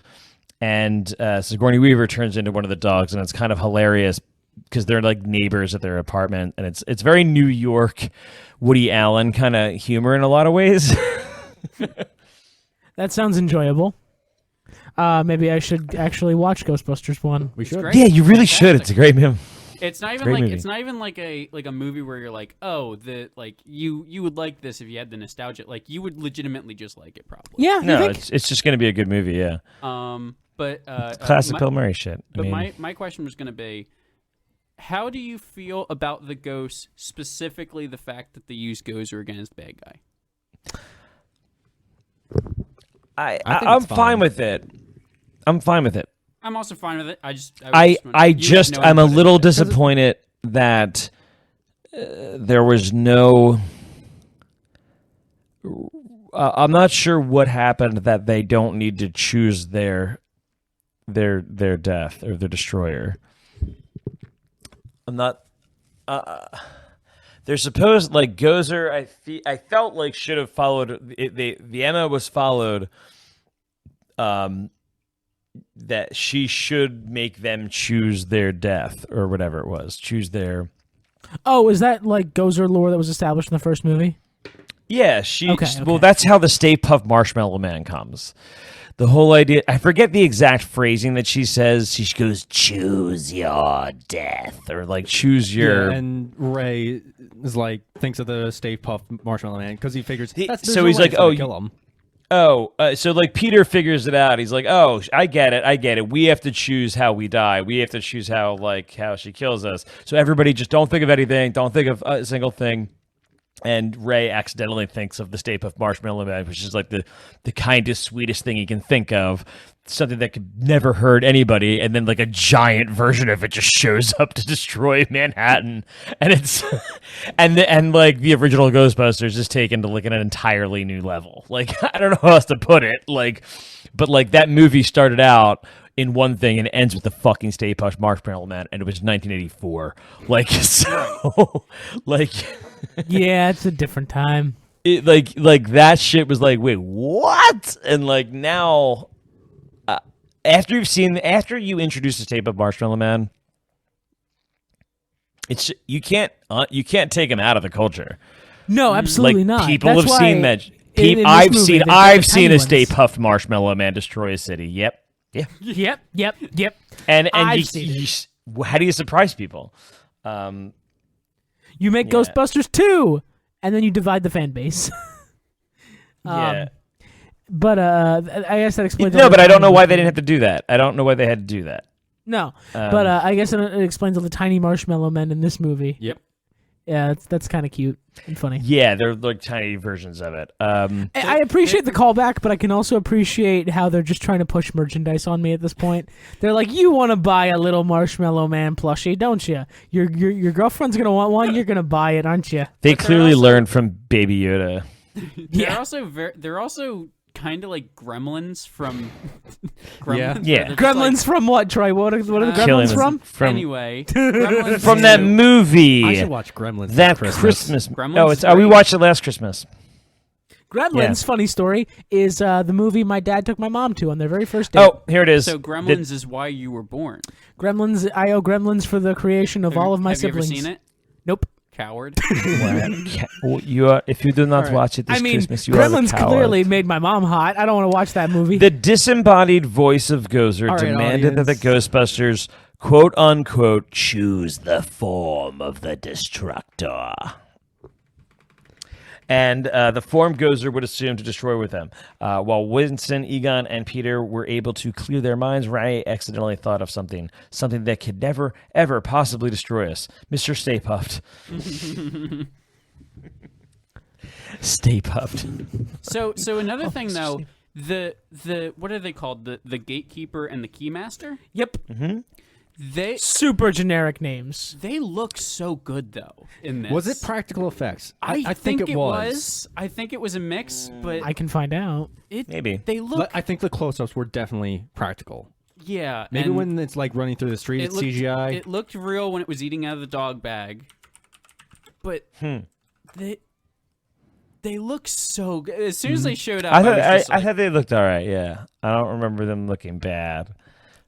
and Sigourney Weaver turns into one of the dogs, and it's kind of hilarious because they're like neighbors at their apartment, and it's very New York, Woody Allen kind of humor in a lot of ways. that sounds enjoyable. Maybe I should actually watch Ghostbusters 1. We should. Great. Yeah, you really should. It's a great movie. It's not even Great like movie. it's not even like a movie where you're like, oh, you would like this if you had the nostalgia. Like you would legitimately just like it probably. Yeah, you No, think? it's just going to be a good movie. Yeah, But classic Bill Murray shit. My question was going to be, how do you feel about the ghosts, specifically the fact that they use Gozer against bad guy? I'm it's fine fine. with it. I'm fine with it. I'm also fine with it. I'm a little disappointed that there was no. I'm not sure what happened that they don't need to choose their death or their destroyer. I'm not. They're supposed like Gozer. I felt like should have followed. The Emma was followed. That she should make them choose their death or whatever it was. Choose their Oh, is that like Gozer lore that was established in the first movie? Yeah, Okay. Well, that's how the Stay Puft Marshmallow Man comes. The whole idea, I forget the exact phrasing that she says. She goes, "Choose your death," or like choose your. Yeah, and Ray is like thinks of the Stay Puft Marshmallow Man because he figures. So he's like, "Oh, kill him." So like Peter figures it out. He's like, "Oh, I get it. We have to choose how we die. We have to choose how she kills us. So everybody just don't think of anything. Don't think of a single thing." And Ray accidentally thinks of the Stay Puft Marshmallow Man, which is like the kindest, sweetest thing he can think of. Something that could never hurt anybody, and then like a giant version of it just shows up to destroy Manhattan, and it's and like the original Ghostbusters is taken to like an entirely new level. Like I don't know how else to put it. But like that movie started out in one thing and ends with the fucking Stay Puft Marshmallow Man, and it was 1984. Like so, like. Yeah, it's a different time. It like that shit was like, wait, what? And like now, after you introduce the tape of Marshmallow Man, it's you can't take him out of the culture. No, absolutely not. People That's have seen why that. in this I've movie, seen they've got the seen tiny a Stay ones. Puft Marshmallow Man destroy a city. Yep. Yeah. Yep. And I've seen how do you surprise people? You make Yeah. Ghostbusters 2, and then you divide the fan base. Yeah. But I guess that explains. No, all the but I don't know tiny- why they didn't have to do that. I don't know why they had to do that. No, but I guess it explains all the tiny marshmallow men in this movie. Yep. Yeah, that's kind of cute and funny. Yeah, they're like tiny versions of it. I appreciate the callback, but I can also appreciate how they're just trying to push merchandise on me at this point. They're like, "You want to buy a little Marshmallow Man plushie, don't you? Your girlfriend's gonna want one. You're gonna buy it, aren't you?" They But they're clearly also- learned from Baby Yoda. They're also kind of like gremlins from Yeah. Gremlins. Yeah. where they're just Gremlins from what, Troy? What are the Killing Gremlins us from? Anyway, Gremlins from that too. movie. I should watch Gremlins. that this Christmas. Gremlins Oh, is we great. watched it last Christmas. Gremlins, funny story, is the movie my dad took my mom to on their very first date. Oh, here it is. So Gremlins is why you were born. Gremlins, I owe Gremlins for the creation of all of my Have siblings. you ever seen it? Nope. Coward. You are, if you do not All right. watch it this I mean, Christmas, you Gremlins are a coward. clearly made my mom hot. I don't want to watch that movie. The disembodied voice of Gozer All right, demanded that the audience. Ghostbusters, quote unquote, choose the form of the destructor. And the form Gozer would assume to destroy with them. While Winston, Egon, and Peter were able to clear their minds, Ray accidentally thought of something that could never, ever possibly destroy us. Mr. Stay Puft. Stay Puft. So another thing though, the what are they called? The gatekeeper and the keymaster? Yep. They Super generic names. they look so good though in this. Was it practical effects? I think it was. I think it was a mix, but I can find out. Maybe. they look I think the close-ups were definitely practical. yeah. Maybe and when it's like running through the street, it's looked, CGI. It looked real when it was eating out of the dog bag, but they look so good. As soon as they showed up, I was just I like, thought they looked all right. Yeah, I don't remember them looking bad,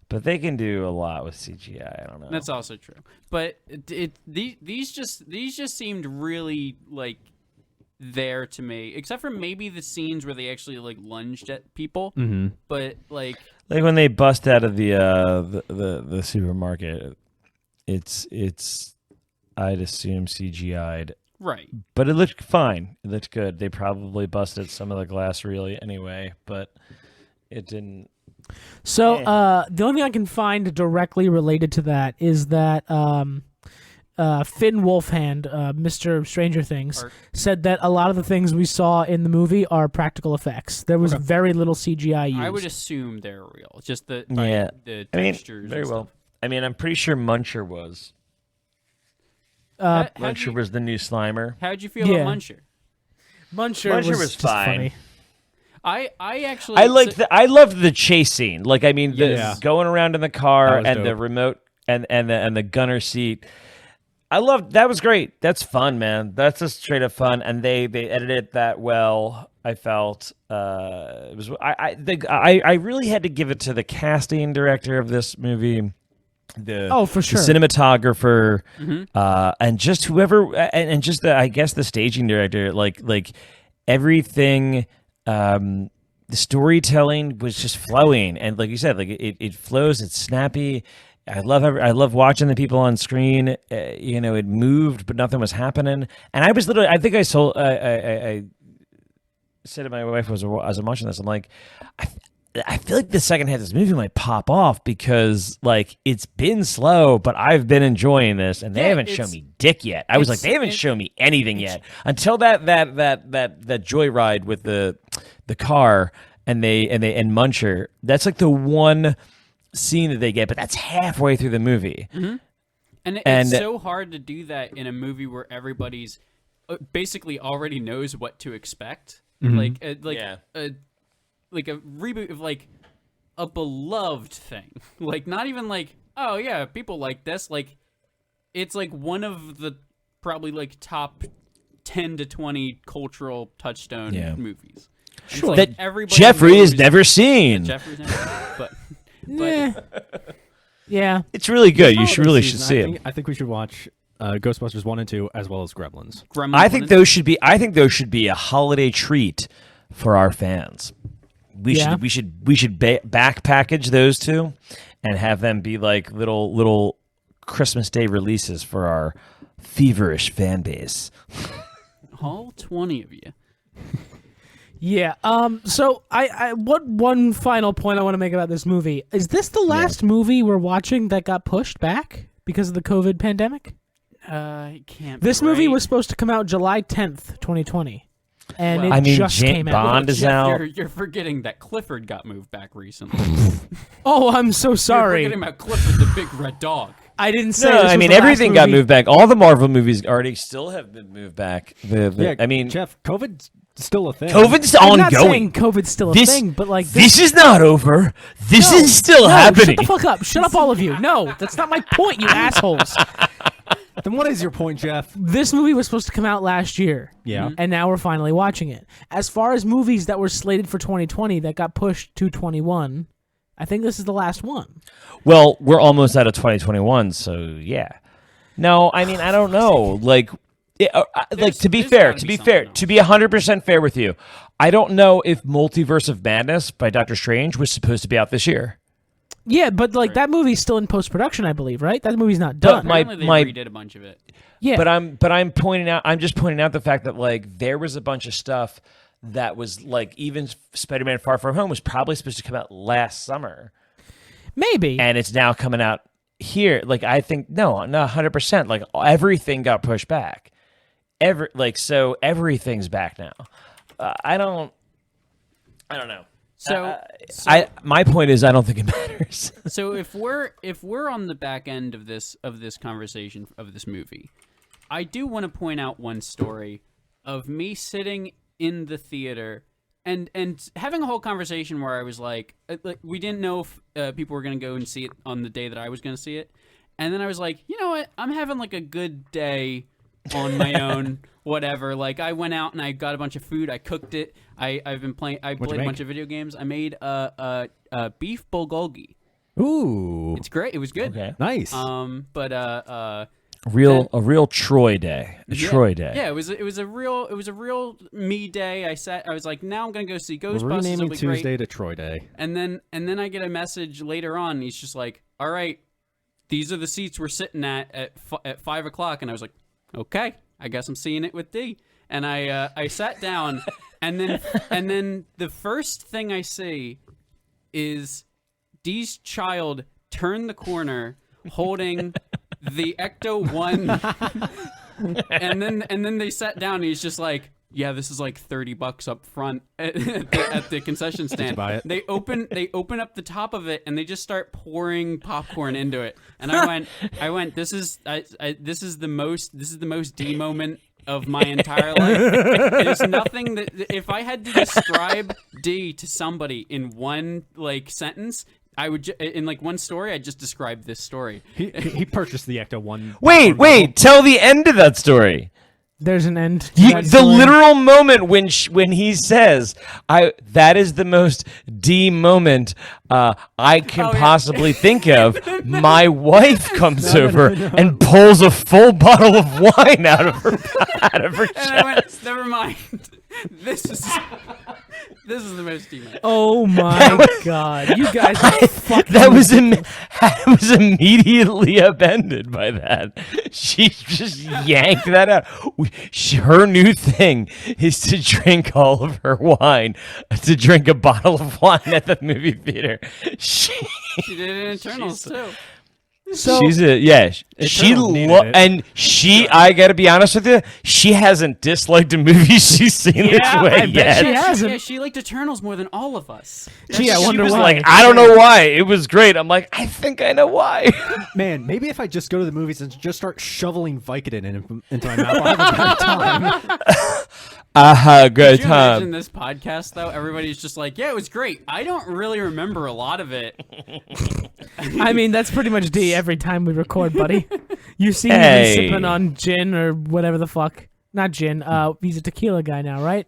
but they can do a lot with CGI. I don't know. that's also true. But these just seemed really like there to me, except for maybe the scenes where they actually like lunged at people. Mm-hmm. But like like when they bust out of the supermarket. It's I'd assume CGI'd, right. but it looked fine. It looked good. They probably busted some of the glass really anyway, but it didn't. So the only thing I can find directly related to that is that Finn Wolfhand, Mr. Stranger Things, Art. said that a lot of the things we saw in the movie are practical effects. There was very little CGI used. I would assume they're real. Just the Yeah. the I mean, textures. very and well. stuff. I mean, I'm pretty sure Muncher was. How'd Muncher you- was the new Slimer. How'd you feel Yeah. about Muncher? Muncher was was just fine. funny. I actually I loved the chase scene. Like, I mean, the Yeah. going around in the That car was and the dope. remote and the gunner seat. I loved that. Was great. That's fun, man. That's just straight up fun. And they edited it that well. I felt it was. I really had to give it to the casting director of this movie. for sure. the cinematographer, and just whoever, and just I guess the staging director, like everything. The storytelling was just flowing, and like you said, like it flows. It's snappy. I love watching the people on screen. It moved, but nothing was happening. And I was literally, I think I said to my wife as I'm watching this, I'm like, I feel like the second half of this movie might pop off because like it's been slow, but I've been enjoying this, and they haven't shown me dick yet. I was like, they haven't shown me anything yet until that joyride with the car and Muncher. That's like the one scene that they get, but that's halfway through the movie. Mm-hmm. And it's so hard to do that in a movie where everybody's basically already knows what to expect. Like a reboot of like a beloved thing. Like not even like, oh yeah, people like this. Like it's like one of the probably like top 10 to 20 cultural touchstone movies. Sure. Like that Jeffrey has never seen. Jeffrey's never, but yeah, it's really good. You should see it. I think we should watch Ghostbusters 1 and 2 as well as Gremlins. I think those should be a holiday treat for our fans. We should back package those two and have them be like little Christmas Day releases for our feverish fan base. All 20 of you. Yeah. So one final point I want to make about this movie is this the last movie we're watching that got pushed back because of the COVID pandemic? It can't. This movie was supposed to come out July 10th, 2020, and it just came out. Bond is out. You're forgetting that Clifford got moved back recently. Oh, I'm so sorry. You're forgetting about Clifford the big red dog. I didn't say. No, I mean everything got moved back. All the Marvel movies already still have been moved back. I mean, Jeff, COVID's still a thing. COVID's I'm ongoing. not saying COVID's still a thing, but like this is not over. This is still happening. Shut the fuck up! Shut up, all of you! No, that's not my point, you assholes. Then what is your point, Jeff? This movie was supposed to come out last year. Yeah. And now we're finally watching it. As far as movies that were slated for 2020 that got pushed to 21, I think this is the last one. Well, we're almost out of 2021, so yeah. No, I mean, I don't know. Like, to be 100% fair with you, I don't know if Multiverse of Madness by Doctor Strange was supposed to be out this year. Yeah, but like that movie's still in post-production, I believe, right? That movie's not done. But they redid a bunch of it. Yeah. But I'm just pointing out the fact that like there was a bunch of stuff that was like even Spider-Man Far From Home was probably supposed to come out last summer. Maybe. And it's now coming out here. Like I think no, 100%. Like everything got pushed back. So everything's back now. I don't know. So my point is I don't think it matters. So if we're on the back end of this conversation of this movie, I do want to point out one story of me sitting in the theater and having a whole conversation where I was like we didn't know if people were going to go and see it on the day that I was going to see it, and then I was like, you know what, I'm having like a good day on my own. Whatever. Like I went out and I got a bunch of food. I cooked it. I played a bunch of video games. I made beef bulgogi. Ooh, it's great. It was good. Okay. Nice. A real Troy day. Troy day. Yeah, it was a real me day. I was like, now I'm gonna go see Ghostbusters. We're renaming it'll be Tuesday great. to Troy Day. And then I get a message later on. And he's just like, all right, these are the seats we're sitting at 5 o'clock. And I was like, okay, I guess I'm seeing it with D. And I sat down, and then the first thing I see is D's child turn the corner holding the Ecto 1, and then they sat down and he's just like, yeah, this is like $30 up front at the concession stand. Buy it? They open up the top of it and they just start pouring popcorn into it. And I went, this is the most D moment of my entire life. It is nothing that if I had to describe D to somebody in one like sentence, I would in like one story, I'd just describe this story. He purchased the Ecto 1. Wait, tell the end of that story. There's an end. To that The story. literal moment when he says, that is the most D moment I can possibly think of. My wife comes over and pulls a full bottle of wine out of her chest. And I went, never mind. This is the most demon. Oh my god, you guys are fucking. That was I was immediately upended by that. She just yanked that out. Her new thing is to drink all of her wine, to drink a bottle of wine at the movie theater. She did it in Eternals too. So she's I gotta be honest with you, she hasn't disliked a movie she's seen this way I bet yet. she hasn't. Yeah, she liked Eternals more than all of us. Gee, I wonder was why. like, I don't know why. It was great. I'm like, I think I know why. Man, maybe if I just go to the movies and just start shoveling Vicodin into my mouth, I'll have a better time. Good Could you imagine time. this podcast though? Everybody's just like, yeah, it was great. I don't really remember a lot of it. I mean, that's pretty much D every time we record, buddy. You see Hey. him sipping on gin or whatever the fuck. Not gin. He's a tequila guy now, right?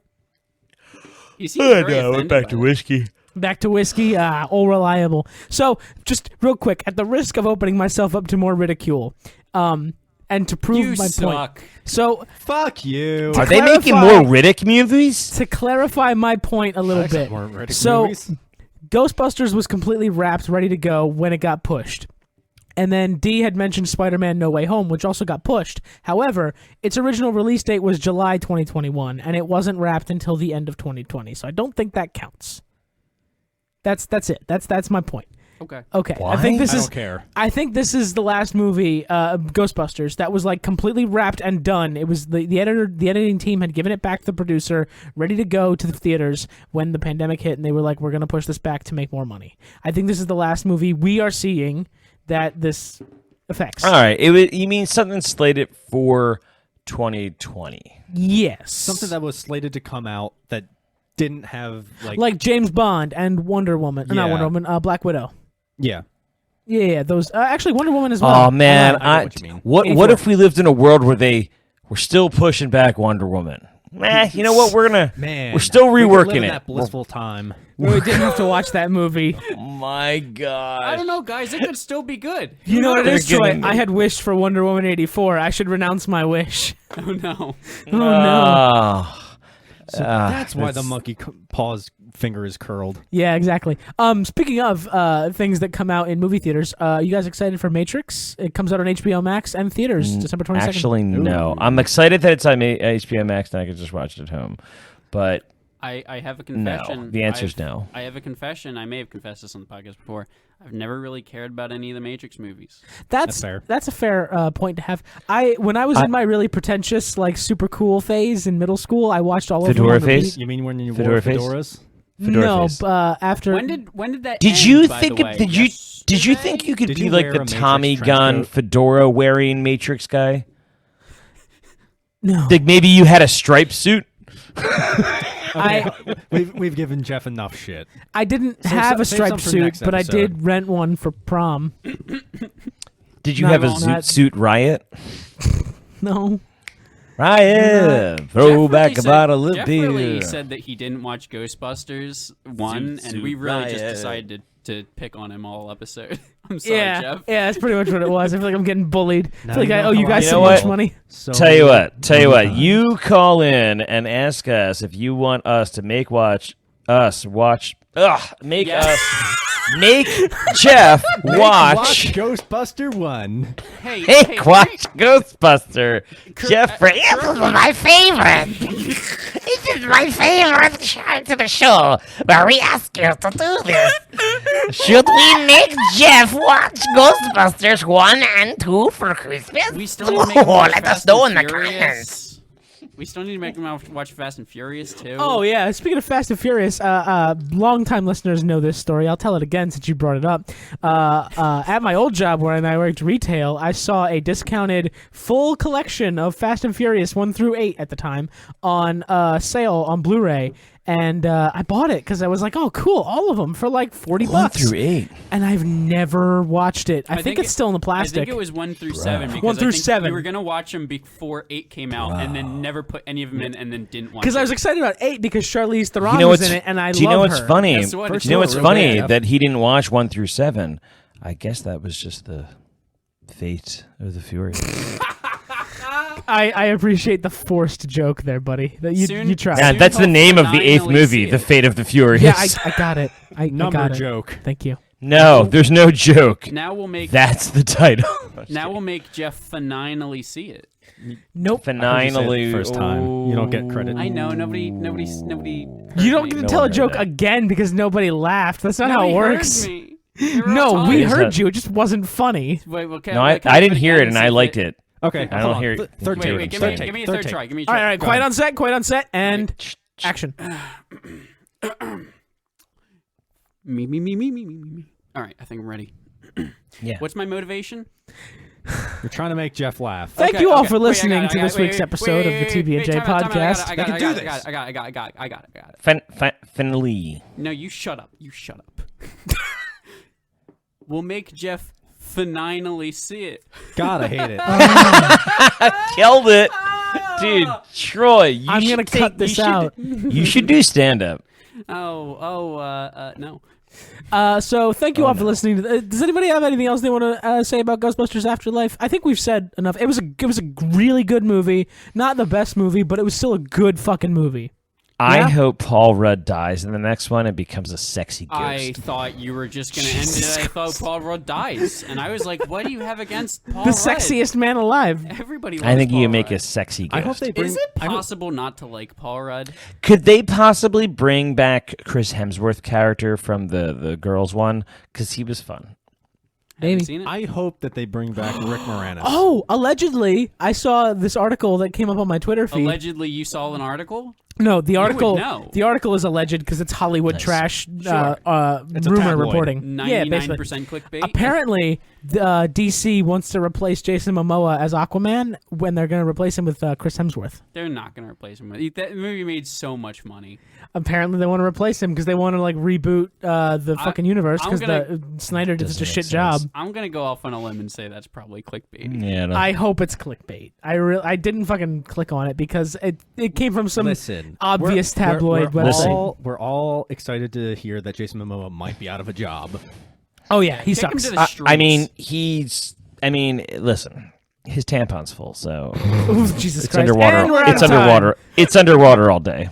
You seem very offended by whiskey. Back to whiskey, all reliable. So, just real quick, at the risk of opening myself up to more ridicule, and to prove You my point. suck. So, Fuck you. Are they making clarify- more Riddick movies? to clarify my point a little bit, so Ghostbusters was completely wrapped, ready to go when it got pushed. And then D had mentioned Spider-Man No Way Home, which also got pushed. However, its original release date was July 2021, and it wasn't wrapped until the end of 2020. So I don't think that counts. That's it. That's my point. Okay. Okay. Why? I think this I is don't care. I think this is the last movie, Ghostbusters, that was like completely wrapped and done. It was the editing team had given it back to the producer, ready to go to the theaters when the pandemic hit, and they were like, "We're gonna push this back to make more money." I think this is the last movie we are seeing that this affects. All right. You mean something slated for 2020? Yes, Something that was slated to come out that didn't have like James Bond and Wonder Woman, or not Yeah. Wonder Woman, Black Widow. yeah. Yeah, those actually Wonder Woman as well. Oh man, I know what you mean. what 84. if we lived in a world where they were still pushing back Wonder Woman? You know what? We're still we could live reworking in it. That blissful time. We didn't have to watch that movie. My God. I don't know, guys. It could still be good. You know what it They're is, Troy? getting- I had wished for Wonder Woman 84. I should renounce my wish. Oh no. Oh no. So that's why the monkey paw's finger is curled. Yeah, exactly. Speaking of things that come out in movie theaters, you guys excited for Matrix? It comes out on HBO Max and theaters December 22nd. Actually, no. I'm excited that it's on HBO Max and I can just watch it at home. But I have a no, confession. the answer's no. I have a confession. I may have confessed this on the podcast before. I've never really cared about any of the Matrix movies. That's fair. That's a fair point to have. When I was in my really pretentious, like super cool phase in middle school, I watched all of them Fedora on face? repeat. You mean when you Fedora wore face? fedoras? Fedora No, face. after When did that? Did end, you by think the way? did you think you could Did be you like wear the a Matrix Tommy trench gun coat? fedora wearing Matrix guy? no, Like maybe you had a striped suit? We've given Jeff enough shit. I didn't Save have some- a save striped some for suit, next but I episode. did rent one for prom. Did you No, have a no, zoot not- suit riot? No. Riot! Throw back a bottle of Jeff beer. really said that he didn't watch Ghostbusters 1, and we Zoot really just riot. decided to pick on him all episode. I'm sorry, Yeah, Jeff. yeah, that's pretty much what it was. I feel like I'm getting bullied. I Now feel like you I know owe you how guys I You so know much what? money. So Tell you what, you call in and ask us if you want us to make Jeff watch Ghostbuster 1. Hey, watch Ghostbuster. Jeffrey, This is my favorite. This is my favorite part of the show where we ask you to do this. Should we make Jeff watch Ghostbusters 1 and 2 for Christmas? we still need to make him watch Let us Fast know and in the Furious. comments. We still need to make him watch Fast and Furious too. Oh yeah, speaking of Fast and Furious, long-time listeners know this story. I'll tell it again since you brought it up. At my old job where I worked retail, I saw a discounted full collection of Fast and Furious 1 through 8 at the time on sale on Blu-ray. and I bought it because I was like, oh, cool, all of them for like $40. 1 through 8. And I've never watched it. I think it's still in the I plastic. think it was 1 through 7. Because 1 through I think 7. You were gonna watch them before 8 came out, and then never put any of them in, and then didn't watch. Because I was it. excited about 8 because Charlize Theron You know was what's in it, and I Do you know love what's her. funny? Guess what? It's Do you know what's real funny? bad. That he didn't watch 1 through 7. I guess that was just the fate of the Furious. I appreciate the forced joke there, buddy. That you tried. Yeah, Soon that's the he'll name of the 8th finally movie, see The it. Fate of the Furious. Yeah, I got it. I Number got it. joke. Thank you. No, there's no joke. Now we'll make. That's the title. Now we'll make Jeff finally see it. Nope. Finally, First time. You don't get credit. I know nobody. You don't heard get me. to tell a one heard joke that. again because nobody laughed. That's not how it Nobody works. heard me. They were all No, we talking. Is heard that- you. It just wasn't funny. Wait, okay, No, I didn't hear it, and I liked it. Okay, I hold don't on. hear it. Third Wait, take. wait, give third me, take. give me a third third take. try. Give me a All try. right, quiet on set, and action. Me. All right, I think I'm ready. Yeah. What's my motivation? You're trying to make Jeff laugh. Thank you all for Wait, I listening got it, to I got this it. week's episode of the TB&J time out, podcast. I got it. can do this. I got it. Finally. No, you shut up. We'll make Jeff finally see it. God, I hate it. Killed it. Dude, Troy, you I'm should gonna cut this out. You should do stand-up. No. So thank you all for listening. Does anybody have anything else they want to say about Ghostbusters Afterlife? I think we've said enough. It was a really good movie. Not the best movie, but it was still a good fucking movie. I Yeah? hope Paul Rudd dies in the next one and becomes a sexy ghost. I thought you were just gonna end it. I thought Paul Rudd dies, and I was like, "What do you have against Paul The Rudd?" sexiest man alive. Everybody. Loves I think Paul you can make Rudd. a sexy ghost. I hope they bring. Is it I hope- possible not to like Paul Rudd? Could they possibly bring back Chris Hemsworth character from the girls one? Because he was fun. Maybe. Haven't seen it. I hope that they bring back Rick Moranis. Oh, allegedly, I saw this article that came up on my Twitter feed. Allegedly, you saw an article. No, the article. know. The article is alleged because it's Hollywood Nice. trash. It's a Rumor tabloid. reporting. Yeah, 99% basically. clickbait. Apparently, DC wants to replace Jason Momoa as Aquaman when they're going to replace him with Chris Hemsworth. They're not gonna replace him. That movie made so much money. Apparently, they want to replace him because they want to like reboot the fucking universe I'm because gonna- Snyder did Doesn't such a make shit sense. job. I'm gonna go off on a limb and say that's probably clickbait. Yeah. No. I hope it's clickbait. I didn't fucking click on it because it came from some Listen, obvious tabloid we're website. we're all excited to hear that Jason Momoa might be out of a job. Oh yeah, he Take him sucks. to the streets. I mean, listen, his tampon's full, so Ooh, Jesus it's Christ. underwater. And we're out It's of time. underwater. It's underwater all day.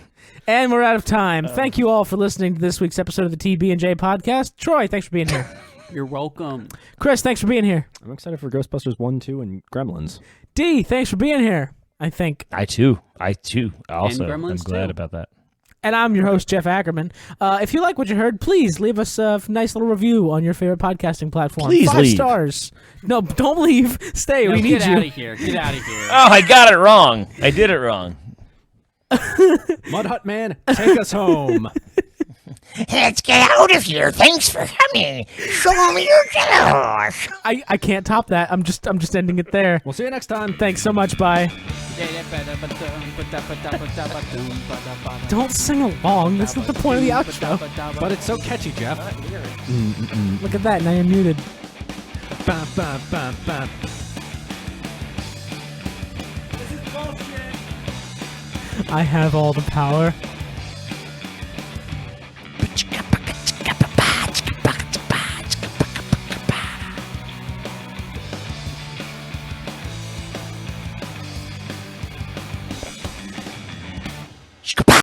And we're out of time. Thank you all for listening to this week's episode of the TB&J podcast. Troy, thanks for being here. You're welcome. Chris, thanks for being here. I'm excited for Ghostbusters 1, 2, and Gremlins. D, thanks for being here. I think. I too. Also, I'm Gremlins glad too. about that. And I'm your host, Jeff Ackerman. If you like what you heard, please leave us a nice little review on your favorite podcasting platform. Please 5 leave. stars. No, don't leave. Stay. No, we need get you. out of here. Get out of here. Oh, I got it wrong. I did it wrong. Mud Hut Man, take us home. Let's get out of here. Thanks for coming. Show me your jellos. I can't top that. I'm just ending it there. We'll see you next time. Thanks so much. Bye. Don't sing along. That's not the point of the outro. But it's so catchy, Jeff. Look at that. Now you're muted. Bam, bam, bam, bam. I have all the power.